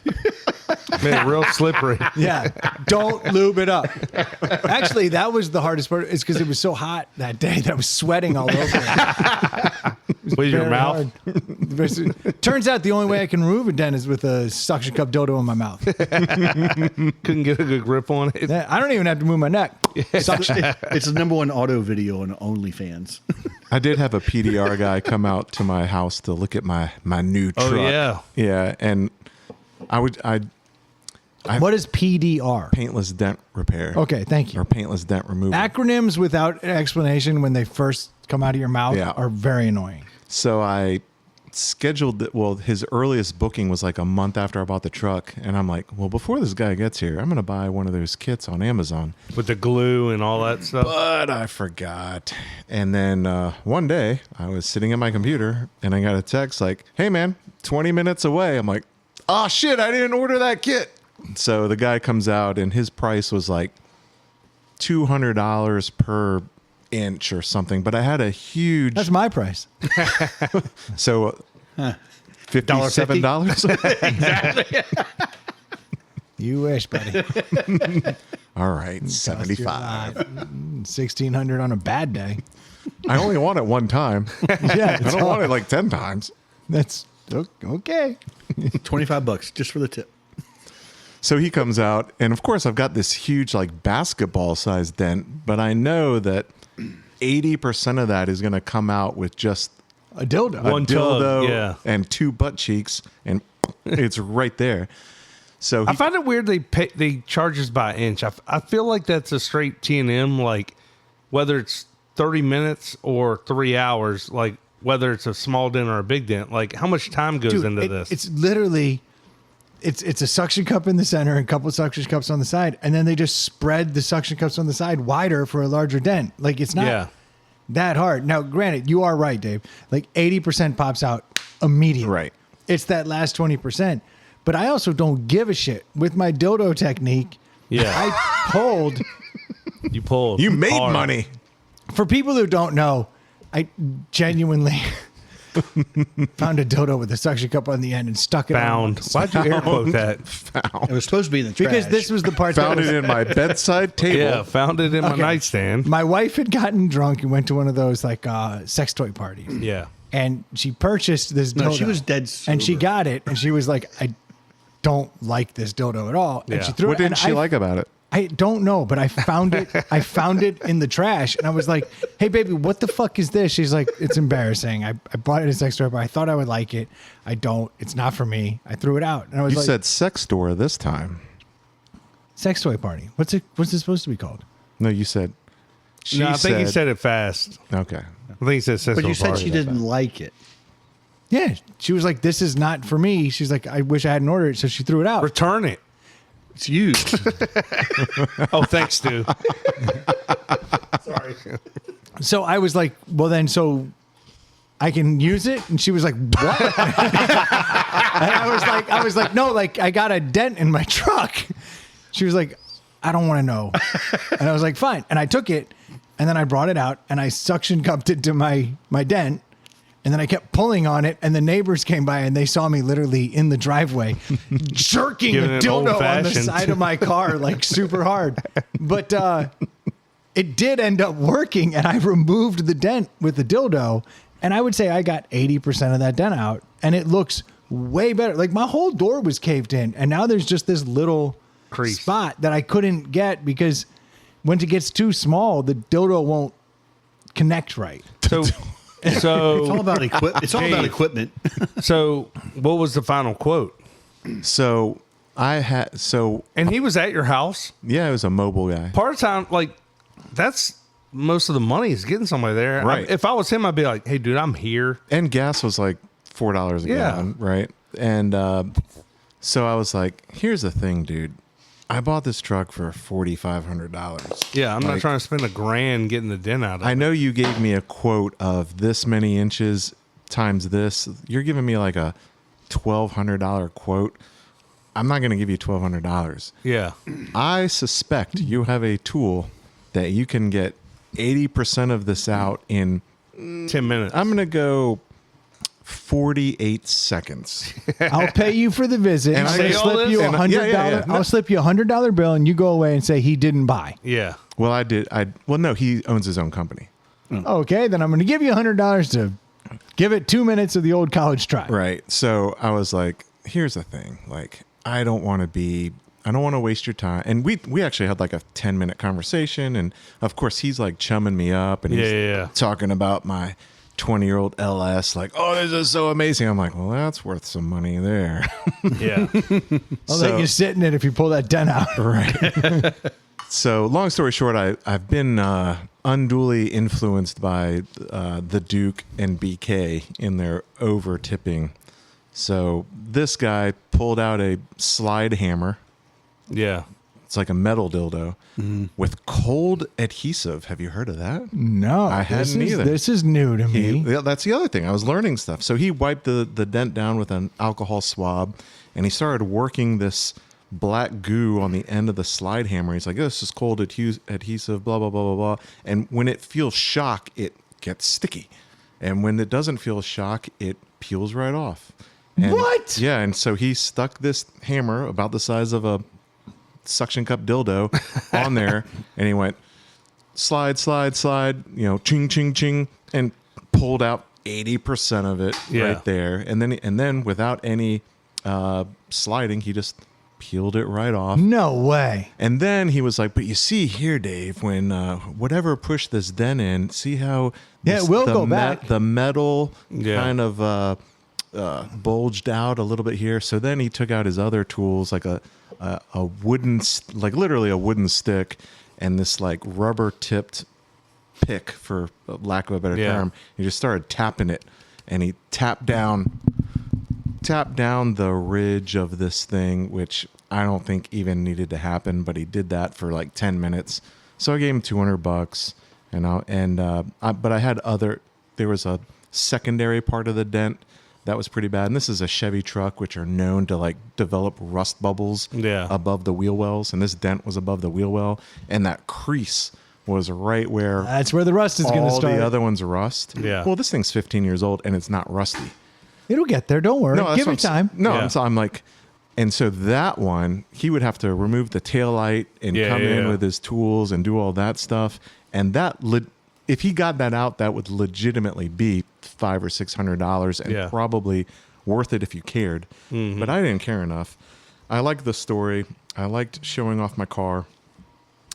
Made it real slippery. Yeah, don't lube it up. Actually, that was the hardest part. Is because it was so hot that day that I was sweating all over it. With your Very mouth. hard. Turns out the only way I can remove a dent is with a suction cup dildo in my mouth. Couldn't get a good grip on it. Yeah, I don't even have to move my neck. Suction. It's the #1 auto video on OnlyFans. I did have a PDR guy come out to my house to look at my new truck. Oh, yeah. Yeah, and What is PDR? paintless dent repair. Okay, thank you. Or paintless dent removal. Acronyms without an explanation when they first come out of your mouth Yeah. are very annoying. So I scheduled well, his earliest booking was like a month after I bought the truck, and I'm like, well, before this guy gets here, I'm gonna buy one of those kits on Amazon. With the glue and all that stuff. But I forgot. And then one day I was sitting at my computer and I got a text like, hey man, 20 minutes away. I'm like, oh shit, I didn't order that kit. So the guy comes out and his price was like $200 per inch or something, but I had a huge. That's my price. So $57. Exactly. You wish, buddy. All right, 75. 1,600 on a bad day. I only want it one time. Yeah, I don't want it like 10 times. That's okay. $25 just for the tip. So he comes out, and of course I've got this huge like basketball sized dent, but I know that 80% of that is going to come out with just A dildo. a One tub, dildo yeah. and 2 butt cheeks, and it's right there. So I find it weird they charge us by inch. I feel like that's a straight T&M, like whether it's 30 minutes or 3 hours, like whether it's a small dent or a big dent, like how much time goes Dude, into this? It's literally, it's a suction cup in the center and a couple of suction cups on the side, and then they just spread the suction cups on the side wider for a larger dent. Like it's not Yeah. that hard. Now, granted, you are right, Dave. Like 80% pops out immediately. Right. It's that last 20%. But I also don't give a shit with my dildo technique. Yeah. I pulled. You pulled. you made hard. money. For people who don't know, I genuinely found a dildo with a suction cup on the end and stuck it Found. on. Why'd you air quote that? It was supposed to be in the trash. Because this was the part that Found was, it in my bedside table. Yeah, found it in my Okay. nightstand. my wife had gotten drunk and went to one of those like sex toy parties. Yeah. And she purchased this dildo. No, she was dead And she sober. got it and she was like, I don't like this dildo at all. And Yeah. she threw What it. didn't and she I- like about it? I don't know, but I found it. I found it in the trash, and I was like, "Hey, baby, what the fuck is this?" She's like, "It's embarrassing. I bought it at a sex store, but I thought I would like it. I don't. It's not for me. I threw it out." And I was You like, said sex store this time. "Sex toy party. What's it supposed to be called?" No, you said. She No, I think he said it fast. Okay. I think he said But you said party. she didn't like it. Yeah, she was like, "This is not for me." She's like, "I wish I hadn't ordered it," so she threw it out. Return it. It's used. Oh, thanks, Stu. Sorry. So I was like, "Well, then, so I can use it?" And she was like, "What?" And I was like, "No, like I got a dent in my truck." She was like, "I don't want to know." And I was like, "Fine." And I took it, and then I brought it out, and I suction cupped it to my dent, and then I kept pulling on it, and the neighbors came by, and they saw me literally in the driveway jerking Giving a it dildo on the old-fashioned. side of my car like super hard, but it did end up working, and I removed the dent with the dildo, and I would say I got 80% of that dent out, and it looks way better. Like my whole door was caved in, and now there's just this little Crease. spot that I couldn't get because once it gets too small, the dildo won't connect right. So, It's all so, about It's all about Dave. equipment. so, what was the final quote? So And he was at your house. yeah, it was a mobile guy. Part of the time, like, that's most of the money is getting somebody there. Right. If I was him, I'd be like, "Hey, dude, I'm here." And gas was like $4 a Yeah. gallon, right? And so I was like, here's the thing, dude. I bought this truck for $4,500. Yeah, I'm not Like, trying to spend $1,000 getting the dent out of I it. know you gave me a quote of this many inches times this. You're giving me like a $1,200 quote. I'm not going to give you $1,200. Yeah. I suspect you have a tool that you can get 80% of this out in, 10 minutes. I'm going to go 48 seconds. I'll pay you for the visit. And I'm I gonna say all slip you this? a And $100. yeah. I'll slip you $100 bill, and you go away and say he didn't buy. yeah. Well, I did. Well, no, he owns his own company. Okay, then I'm going to give you $100 to give it 2 minutes of the old college try. Right. So I was like, here's the thing. Like, I don't want to waste your time. And we actually had like a 10-minute conversation. And of course, he's like chumming me up and he's Yeah. talking about my 20-year-old LS, like, oh, this is so amazing. I'm like, well, that's worth some money there. Yeah. I'll let you sit in it if you pull that dent out. Right. So, long story short, I've been unduly influenced by the Duke and BK in their over tipping. So, this guy pulled out a slide hammer. Yeah. It's like a metal dildo with cold adhesive. Have you heard of that? No, I hadn't either. This is new to me. That's the other thing. I was learning stuff. So he wiped the dent down with an alcohol swab, and he started working this black goo on the end of the slide hammer. He's like, this is cold adhesive, blah, blah, blah, blah, blah. And when it feels shock, it gets sticky. And when it doesn't feel shock, it peels right off. And, What? Yeah, and so he stuck this hammer about the size of a suction cup dildo on there, and he went slide, ching, ching, ching, and pulled out 80% of it right there. And then without any sliding, he just peeled it right off. No way. And then he was like, but you see here, Dave, when whatever pushed this dent in, see how it will go back. The metal kind of bulged out a little bit here. So then he took out his other tools, like a wooden, like literally a wooden stick, and this like rubber tipped pick, for lack of a better term. He just started tapping it, and he tapped down the ridge of this thing, which I don't think even needed to happen, but he did that for like 10 minutes. So I gave him $200, but I had there was a secondary part of the dent that was pretty bad. And this is a Chevy truck, which are known to like develop rust bubbles above the wheel wells. And this dent was above the wheel well. And that crease was right where... That's where the rust is going to start. All the other ones rust. Yeah. Well, this thing's 15 years old and it's not rusty. It'll get there. Don't worry. No, Give it time. I'm like... And so that one, he would have to remove the taillight and come in with his tools and do all that stuff. And that... if he got that out, that would legitimately be $500 or $600 and probably worth it if you cared. Mm-hmm. But I didn't care enough. I liked the story. I liked showing off my car.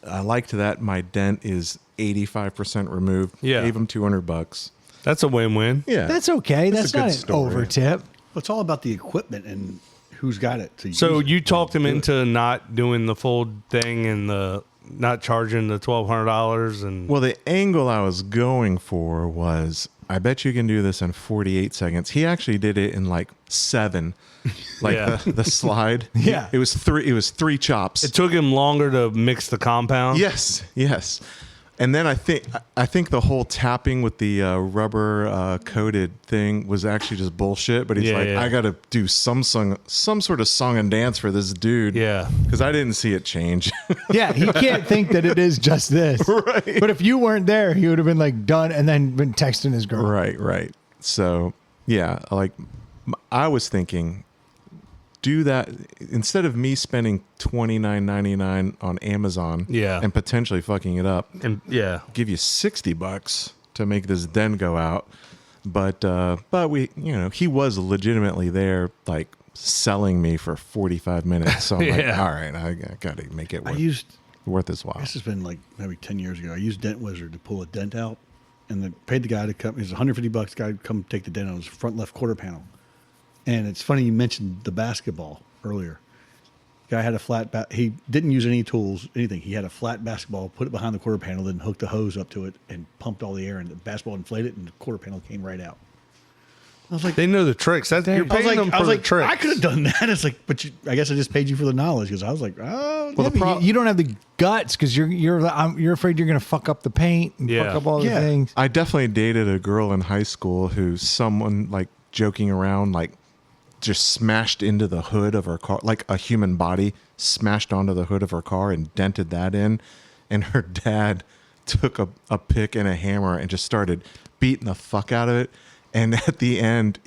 I liked that my dent is 85% removed. Yeah. Gave him $200. That's a win-win. Yeah. That's okay. That's a not good an story. over tip. It's all about the equipment and who's got it to use. So it. you talked him into not doing the full thing and not charging the $1,200 and... Well, the angle I was going for was, I bet you can do this in 48 seconds. He actually did it in like 7, like the slide. Yeah. It was 3 chops. It took him longer to mix the compound. Yes. And then I think the whole tapping with the rubber coated thing was actually just bullshit. But he's I got to do some sort of song and dance for this dude. Yeah, because I didn't see it change. Yeah, he can't think that it is just this. Right. But if you weren't there, he would have been like done and then been texting his girl. Right. So yeah, like I was thinking, do that instead of me spending $29.99 on Amazon and potentially fucking it up, and give you $60 to make this den go out. But we, he was legitimately there, like selling me for 45 minutes. So I'm like, all right, I got to make it worth his while. This has been like maybe 10 years ago. I used Dent Wizard to pull a dent out, and then paid the guy to come. It was $150. Guy to come take the dent on his front left quarter panel. And it's funny you mentioned the basketball earlier. Guy had a flat he didn't use any tools, anything. He had a flat basketball, put it behind the quarter panel, then hooked the hose up to it and pumped all the air, and the basketball inflated, and the quarter panel came right out. I was like, they know the tricks. You're paying them for the tricks. I could have done that. It's like, but I guess I just paid you for the knowledge, because I was like, oh, well, you don't have the guts because you're afraid you're going to fuck up the paint and fuck up all the things. I definitely dated a girl in high school who someone like joking around like just smashed into the hood of her car, like a human body smashed onto the hood of her car and dented that in. And her dad took a pick and a hammer and just started beating the fuck out of it. And at the end,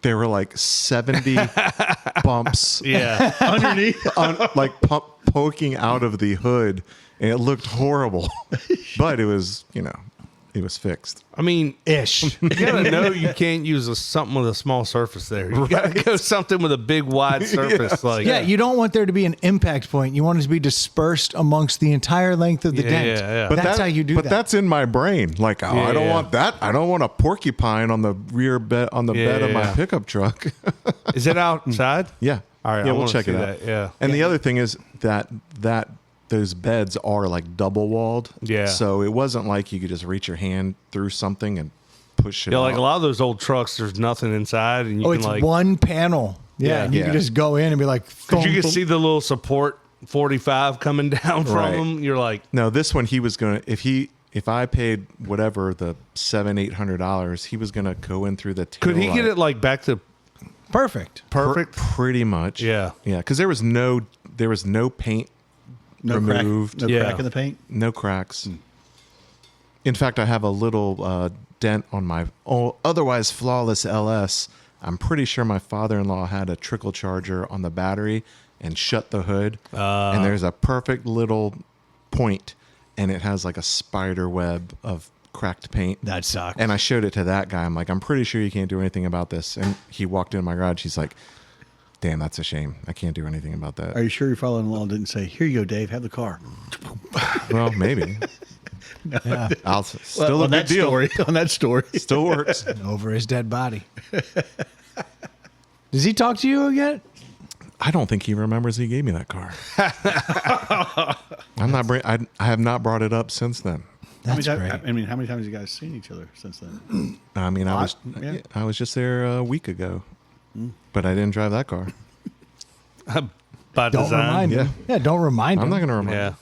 there were like 70 bumps underneath, poking out of the hood. And it looked horrible. But it was, It was fixed. I mean, Ish. you gotta know you can't use something with a small surface there. You gotta go something with a big wide surface. Like Yeah, you don't want there to be an impact point. You want it to be dispersed amongst the entire length of the Yeah, dent. yeah, yeah. But That's how you do that. But that's in my brain. Like, oh, I don't Yeah. want that. I don't want a porcupine on the rear bed on the bed of my yeah. pickup truck. Is it outside? Yeah. All right, Yeah, I we'll wanna check see it out. that, yeah. And the other thing is that those beds are like double walled. Yeah. So it wasn't like you could just reach your hand through something and push it Yeah, like out. a lot of those old trucks, there's nothing inside, and you Oh, can it's like one panel. Yeah, Yeah. and you Yeah. can just go in and be like, because you thump, can see the little support 45 coming down from Right. them. You're like, No, this one he was gonna if I paid whatever the $700-800, he was gonna go in through the tail could he get light. it like back to perfect. perfect? Pretty much. Yeah. Yeah, because there was no paint No removed. crack, no Yeah. crack in the paint. No cracks. In fact, I have a little dent on my otherwise flawless LS. I'm pretty sure my father-in-law had a trickle charger on the battery and shut the hood. And there's a perfect little point, and it has like a spider web of cracked paint. That sucks. And I showed it to that guy. I'm like, I'm pretty sure you can't do anything about this. And he walked into my garage. He's like, damn, that's a shame. I can't do anything about that. Are you sure your father-in-law didn't say, "Here you go, Dave, have the car"? Well, maybe. Yeah, Still a on good that deal. story. On that story. Still works. over his dead body. Does he talk to you again? I don't think he remembers he gave me that car. I have not brought it up since then. That's how great. I mean, how many times have you guys seen each other since then? I mean, Yeah. I was just there a week ago, but I didn't drive that car. By Don't design. remind him. Yeah, don't remind I'm him. not going to remember. Yeah.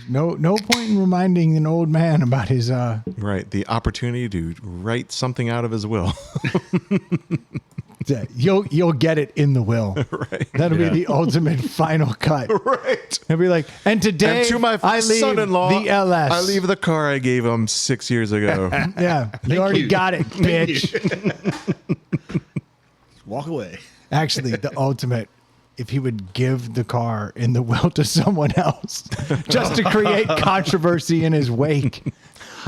No point in reminding an old man about his. Right, the opportunity to write something out of his will. You'll get it in the will. Right. That'll Yeah. be the ultimate final cut. Right. He'll be like, and today And to my I leave son-in-law, the LS. I leave the car I gave him 6 years ago. Yeah, you already got it, bitch. Walk away. Actually, the ultimate. If he would give the car in the will to someone else, just to create controversy in his wake,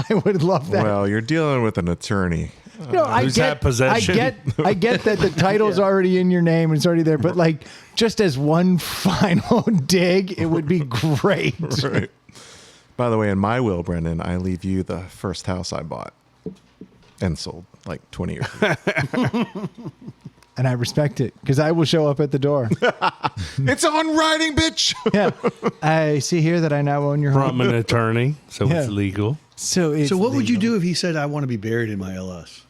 I would love that. Well, you're dealing with an attorney. No, I Who's get, had possession? I get that the title's already in your name and it's already there, but like just as one final dig, it would be great. Right. By the way, in my will, Brendan, I leave you the first house I bought and sold like 20 years ago. And I respect it because I will show up at the door. It's on writing, bitch. Yeah, I see here that I now own your home. From an attorney, so Yeah. it's legal. So What would you legal. do if he said, "I want to be buried in my LS"?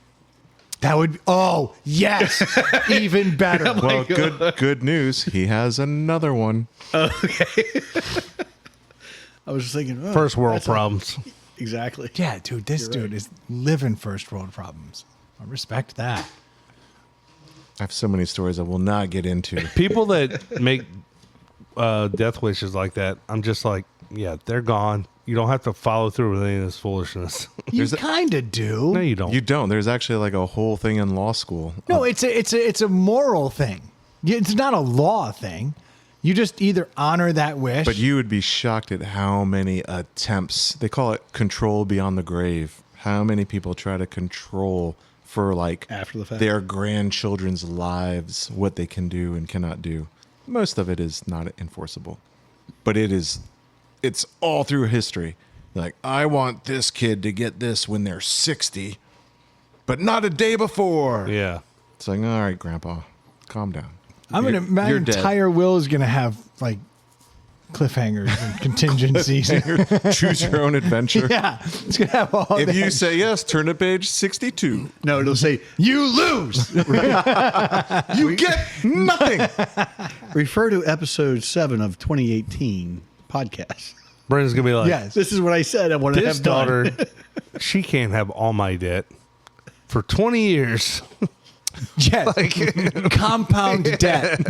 That would. Oh yes, even better. Well, good news. He has another one. I was just thinking, oh, First world that's problems. exactly. Yeah, dude, this dude is living first world problems. I respect that. I have so many stories I will not get into. People that make death wishes like that, I'm just like, yeah, they're gone. You don't have to follow through with any of this foolishness. You kind of do. No, you don't. You don't. There's actually like a whole thing in law school. No, it's a moral thing. It's not a law thing. You just either honor that wish. But you would be shocked at how many attempts. They call it control beyond the grave. How many people try to control for like After the fact. their grandchildren's lives, what they can do and cannot do. Most of it is not enforceable. But it's all through history. Like, I want this kid to get this when they're 60, but not a day before. Yeah. It's like, all right, Grandpa, calm down. I'm gonna. My You're dead. entire will is gonna have like cliffhangers and contingencies. Choose your own adventure. Yeah, it's gonna have all If that. you say yes, turn to page 62. No, it'll say You lose. You get nothing. refer to episode 7 of 2018 podcast. Brendan's going to be like, Yes. This is what I said I want to this have done. daughter, she can't have all my debt for 20 years. Yes. Compound debt.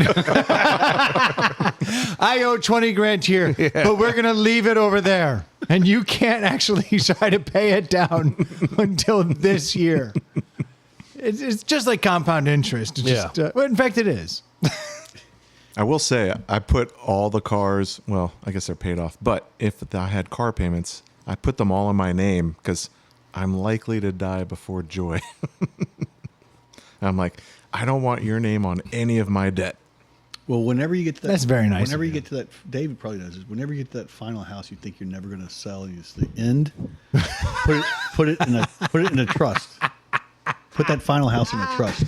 I owe 20 grand here, but we're going to leave it over there. And you can't actually try to pay it down until this year. It's just like compound interest. It's Yeah. just, well, in fact, it is. I will say, I put all the cars, well, I guess they're paid off, but if I had car payments, I put them all in my name because I'm likely to die before joy. I'm like, I don't want your name on any of my debt. Well, whenever you get to that, That's very nice Whenever of you you. get to that, David probably does this. Whenever you get to that final house, you think you're never going to sell. It's the end. put it in a trust. Put that final house in a trust.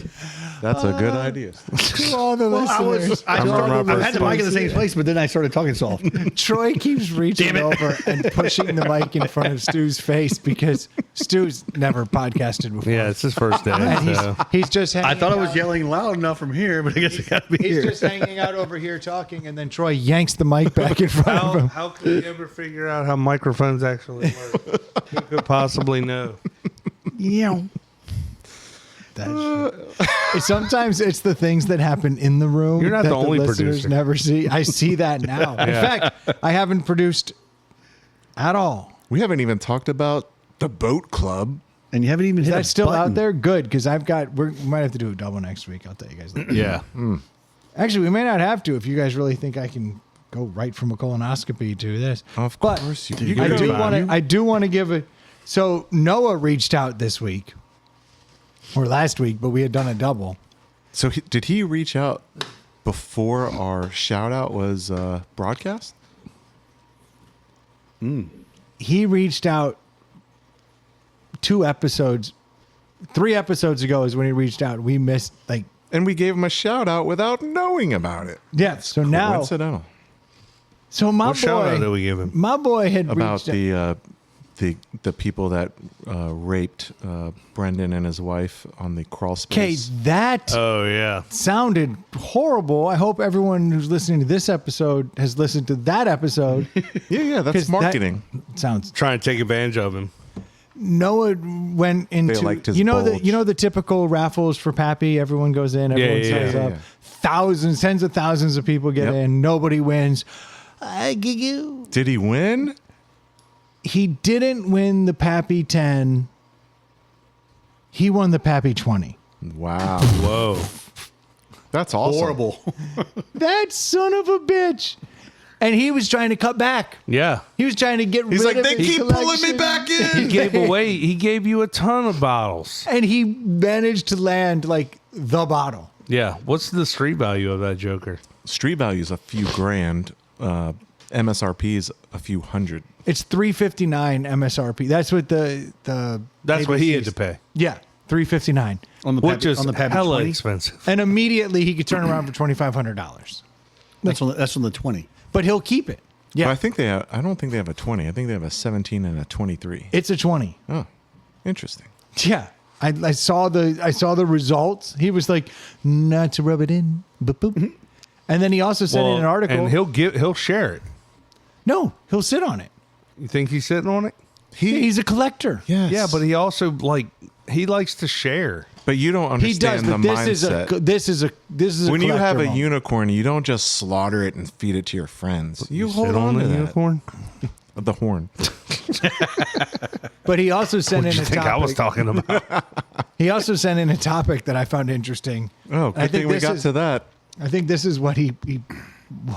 That's a good idea. To all the listeners. I had the mic in the same place, but then I started talking soft. Troy keeps reaching over and pushing the mic in front of Stu's face because Stu's never podcasted before. Yeah, it's his first day. And So. he's just hanging I thought I was out. yelling loud enough from here, but I guess I got to be He's here. just hanging out over here talking, and then Troy yanks the mic back in front of him. How could you ever figure out how microphones actually work? Who could possibly know? Yeah. Sometimes it's the things that happen in the room. You're not that the only listeners producer. never see. I see that now. In Yeah. fact, I haven't produced at all. We haven't even talked about the boat club. And you haven't even hit That's a still button. out there. Good, because we might have to do a double next week. I'll tell you guys later. Yeah. Actually, we may not have to if you guys really think I can go right from a colonoscopy to this. Of But course you Dude, can. I You're do fine. want to. I do want to give a. So Noah reached out this week, or last week, but we had done a double. So did he reach out before our shout out was broadcast? He reached out 3 episodes ago is when he reached out. We missed And we gave him a shout out without knowing about it. yeah. So now, Coincidental. so my What shout out did boy, we give him? my boy had About reached out. the people that raped Brendan and his wife on the crawl Okay, space. that Oh, yeah. sounded horrible. I hope everyone who's listening to this episode has listened to that episode. Yeah, 'Cause that's that marketing. sounds. Trying to take advantage of him. Noah went into liked his you know bulge. the typical raffles for Pappy. Everyone goes in, everyone signs up. yeah. Thousands, tens of thousands of people get Yep. in. Nobody wins. I give you. Did he win? He didn't win the Pappy 10. He won the Pappy 20. Wow. Whoa. That's awesome. Horrible. That son of a bitch. And he was trying to cut back. Yeah. He was trying to get He's rid like, of they his keep pulling me collection." back He in. gave you a ton of bottles. And he managed to land like the bottle. Yeah. What's the street value of that Joker? Street value's a few grand. MSRP's a few hundred. It's $359 MSRP. That's what the That's what he had ABC's to pay. Yeah, $359. on the Which Pappy, is on the Pappy hella 20. expensive. And immediately he could turn around for $2,500. That's on the 20. But he'll keep it. Yeah. Yeah, I think they have, I don't think they have a 20. I think they have a 17 and a 23. it's a 20. Oh, interesting. Yeah. I saw the results. He was like, not to rub it in. Boop, boop. And then he also sent in an article. And he'll share it. No, he'll sit on it. You think he's sitting on it? He's a collector. Yes. Yeah, but he also he likes to share. But you don't He does, understand but the mindset. this is a When you have a collector moment. unicorn, you don't just slaughter it and feed it to your friends. You hold sit on to the that. unicorn. The horn. But he also sent What in do a you think I was topic. talking about? He also sent in a topic that I found interesting. Oh, I good thing we this got is- to that. I think this is what he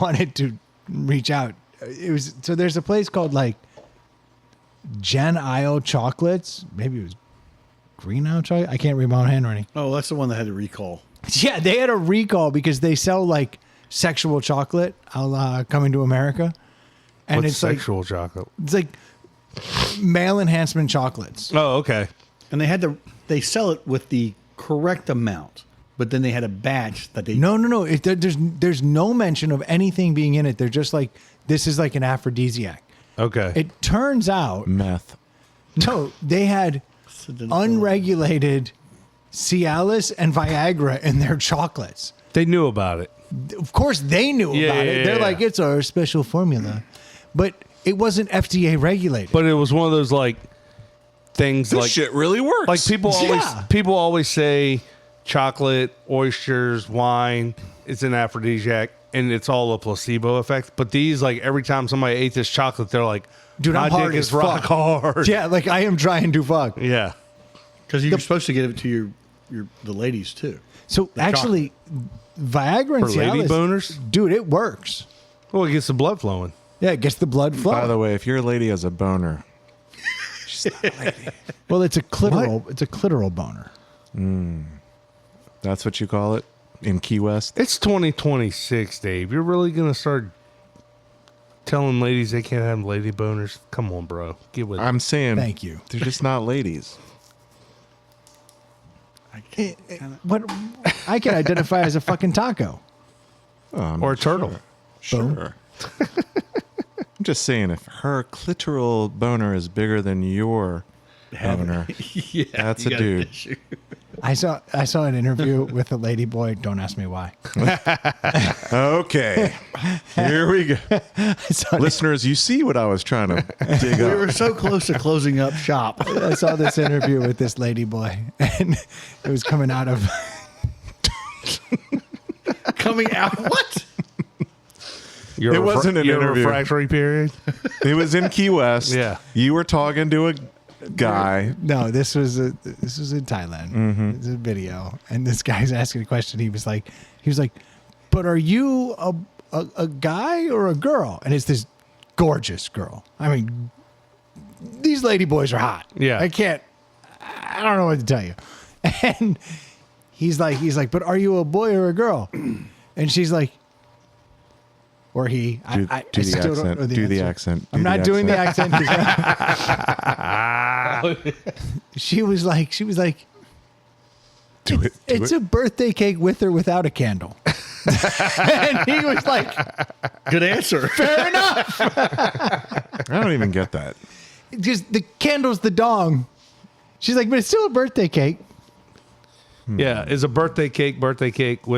wanted to reach out. It was so there's a place called like Gen Isle Chocolates. Maybe it was Green Isle Chocolate. I can't read my own handwriting. Oh, that's the one that had the recall. Yeah, they had a recall because they sell like sexual chocolate, a la Coming to America, and What's it's like sexual chocolate? it's like male enhancement chocolates. Oh, okay. And they sell it with the correct amount, but then they had a batch that they No. There's no mention of anything being in it. They're just like this is like an aphrodisiac. Okay. It turns out Meth. no, they had unregulated Cialis and Viagra in their chocolates. they knew about it. Of course, they knew Yeah, about yeah, it. They're yeah. like, it's our special formula, but it wasn't FDA regulated. But it was one of those like things This like shit really works. like people Yeah. always say chocolate, oysters, wine, it's an aphrodisiac and it's all a placebo effect. But these like every time somebody ate this chocolate, they're like, Dude, my I'm hard dick as is rock fuck. hard. Yeah, like I am trying to fuck. Yeah. because you're supposed to give it to the ladies too. So actually, Viagra and For lady Cialis, boners? dude, it works. Well, it gets the blood flowing. Yeah, it gets the blood flowing. By the way, if your lady has a boner, Well, it's a clitoral. It's a clitoral boner. That's what you call it in Key West? It's 2026, Dave. You're really going to start telling ladies they can't have lady boners? Come on, bro. Get with it. I'm saying Thank you. they're just not ladies. What I can identify as a fucking taco. Or a turtle. Sure. I'm just saying, if her clitoral boner is bigger than your boner, Yeah, that's you a got dude. issue. I saw an interview with a lady boy. Don't ask me why. Okay. Here we go. I saw, Listeners, you see what I was trying to dig We up. were so close to closing up shop. I saw this interview with this lady boy, and it was coming out of. Coming out. What? Your It wasn't an your interview. refractory period? It was in Key West. Yeah. You were talking to a guy. No, this was in Thailand. It's a video, and this guy's asking a question. He was like, "But are you a guy or a girl?" And it's this gorgeous girl. I mean, these lady boys are hot. Yeah. I don't know what to tell you. And he's like, "But are you a boy or a girl?" And she's like, or he. Do I the still don't accent. know the Do the answer. accent. I'm Do not the doing the accent. accent. She was like, Do it. Do it's it. a birthday cake with or without a candle. And he was like, Good answer. fair enough. I don't even get that. Just the candle's the dong. She's like, but it's still a birthday cake. Yeah. Is a birthday cake with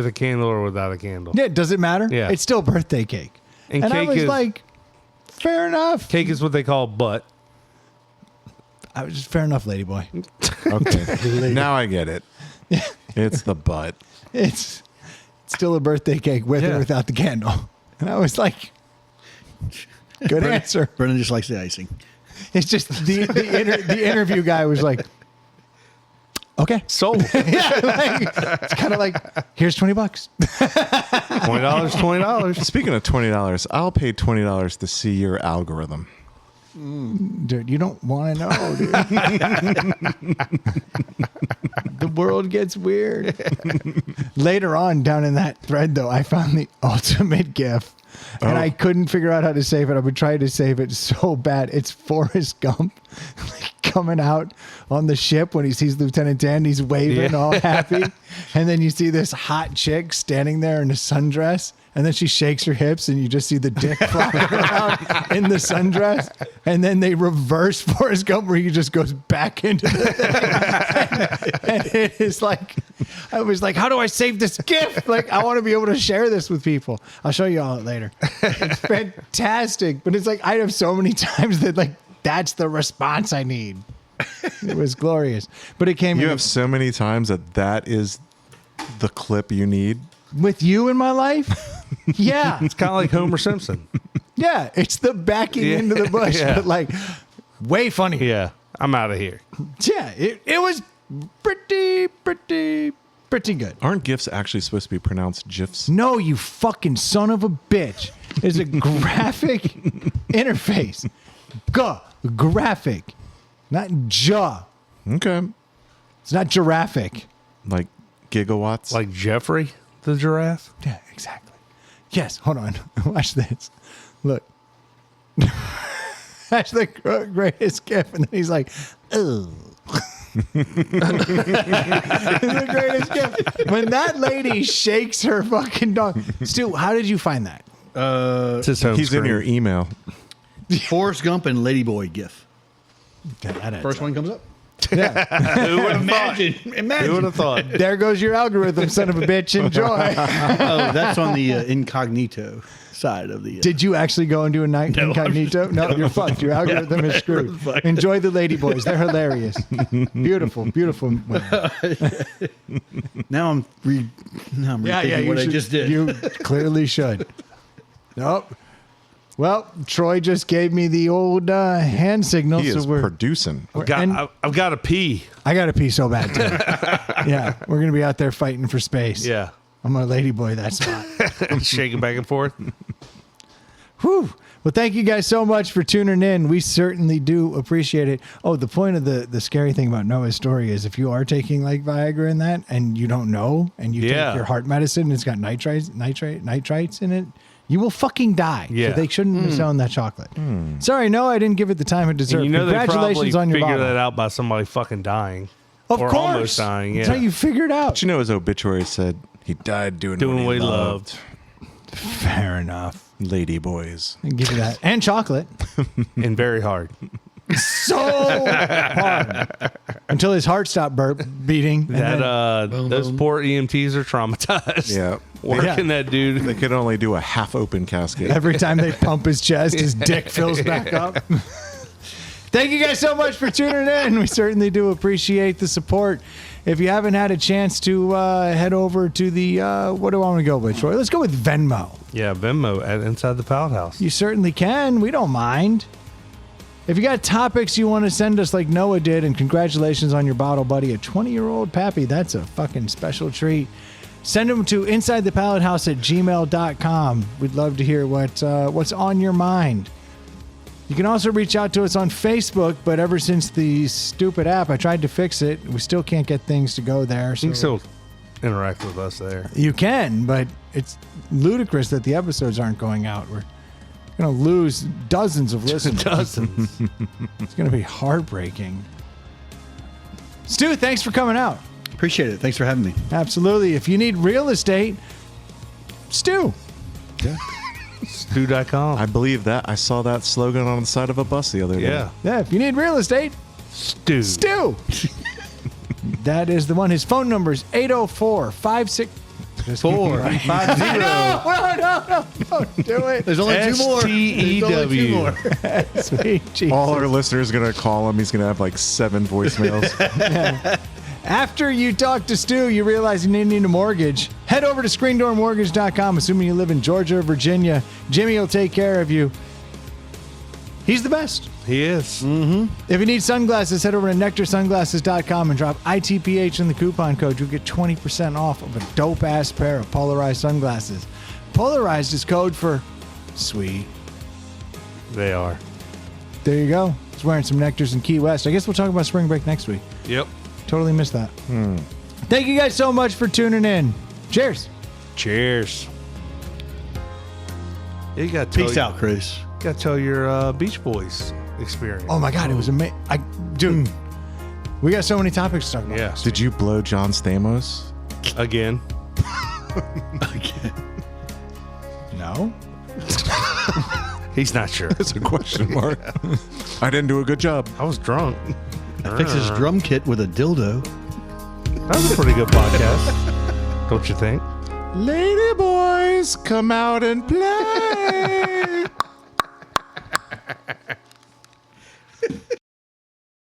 a candle or without a candle? Yeah, does it matter? Yeah. It's still birthday cake. And I cake was is- like, fair enough. Cake is what they call butt. I was just fair enough, lady boy. Okay. Now I get it. It's the butt. It's still a birthday cake with Yeah. or without the candle. And I was like, good answer. Brendan just likes the icing. It's just the interview guy was like, okay. Sold. Yeah, like, it's kind of like, here's $20. $20. Speaking of $20, I'll pay $20 to see your algorithm. Dude, you don't want to know, dude. The world gets weird. Later on, down in that thread, though, I found the ultimate GIF. And I couldn't figure out how to save it. I've been trying to save it so bad. It's Forrest Gump coming out on the ship when he sees Lieutenant Dan. He's waving all happy. And then you see this hot chick standing there in a sundress. And then she shakes her hips and you just see the dick flying around in the sundress. And then they reverse Forrest Gump where he just goes back into the thing. And it is like, I was like, how do I save this GIF? Like, I want to be able to share this with people. I'll show you all it later. It's fantastic. But it's like, I have so many times that like, that's the response I need. It was glorious. But it came You in have so many times that is the clip you need. with you in my life. Yeah. It's kind of like Homer Simpson. Yeah. It's the backing into the bush, Yeah. but like way funny. Yeah. I'm out of here. Yeah. It was pretty good. Aren't GIFs actually supposed to be pronounced GIFs? No, you fucking son of a bitch. It's a graphic interface. Graphic. Not ja. Okay. It's not giraffic. Like gigawatts? Like Jeffrey the giraffe. Yeah, exactly. Yes, hold on. Watch this. Look. That's the greatest gift. And then he's like, oh. The greatest gift. When that lady shakes her fucking dog. Stu, how did you find that? It's his home He's in screen. your email. Forrest Gump and Ladyboy GIF. That First one comes up. Yeah. Who would have Imagine. Who would have thought? There goes your algorithm, son of a bitch. Enjoy. Oh, that's on the incognito side of the. Did you actually go and do a night incognito? No, you're fucked. Your algorithm is screwed. fucked. Enjoy the ladyboys. They're hilarious. Beautiful, beautiful women. Now I'm rethinking you what I should- just did. You clearly should. Nope. Well, Troy just gave me the old hand signal. He so is we're producing. and- I've got to pee. I got to pee so bad, too. Yeah, we're going to be out there fighting for space. Yeah. I'm a ladyboy that spot. Shaking back and forth. Whew. Well, thank you guys so much for tuning in. We certainly do appreciate it. Oh, the point of the scary thing about Noah's story is if you are taking like Viagra and that, and you don't know, and you take your heart medicine and it's got nitrites in it, you will fucking die. Yeah. So they shouldn't be selling that chocolate. Sorry, no, I didn't give it the time it deserved. And you know Congratulations they on your figure bottle. that out by somebody fucking dying. Of or course. almost dying. Yeah. That's how you figure it out. But you know, his obituary said he died doing What he loved. Fair enough. Lady boys. I can give you that. And chocolate. And very hard. So hard. Until his heart stopped beating. And Those poor EMTs are traumatized. Yeah. Working that dude. They could only do a half open casket. every time they pump his chest, his dick fills back up. Thank you guys so much for tuning in. We certainly do appreciate the support. If you haven't had a chance to head over to the, what do I want to go with, Troy? Let's go with Venmo. Yeah, Venmo at Inside the Pallet House. You certainly can. We don't mind. If you got topics you want to send us like Noah did, and congratulations on your bottle, buddy, a 20-year-old Pappy, that's a fucking special treat. Send them to insidethepallethouse@gmail.com. We'd love to hear what's on your mind. You can also reach out to us on Facebook, but ever since the stupid app, I tried to fix it. We still can't get things to go there. You can still interact with us there. You can, but it's ludicrous that the episodes aren't going out. We're going to lose dozens of listeners. Dozens. It's going to be heartbreaking. Stu, thanks for coming out. Appreciate it. Thanks for having me. Absolutely. If you need real estate, Stu. Stu.com. I believe that. I saw that slogan on the side of a bus the other day. Yeah. Yeah, if you need real estate, Stu. Stu. That is the one. His phone number is 804-56... 450. No, don't do it. There's only two more. There's only two more. Sweet Jesus. All our listeners are going to call him. He's going to have like 7 voicemails. After you talk to Stu, you realize you need a mortgage. Head over to screendoormortgage.com, assuming you live in Georgia or Virginia. Jimmy will take care of you. He's the best. He is. If you need sunglasses, head over to nectarsunglasses.com and drop ITPH in the coupon code. You'll get 20% off of a dope-ass pair of polarized sunglasses. Polarized is code for sweet. They are. There you go. He's wearing some Nectars in Key West. I guess we'll talk about spring break next week. Yep. Totally missed that. Thank you guys so much for tuning in. Cheers. Cheers. Yeah, you got Peace out, Chris. Got to tell your Beach Boys experience. Oh my God, it was amazing. Dude, we got so many topics to talk about. Yeah. Did you blow John Stamos? Again. No? He's not sure. That's a question mark. I didn't do a good job. I was drunk. I fixed his drum kit with a dildo. That was a pretty good podcast. Don't you think? Lady boys, come out and play.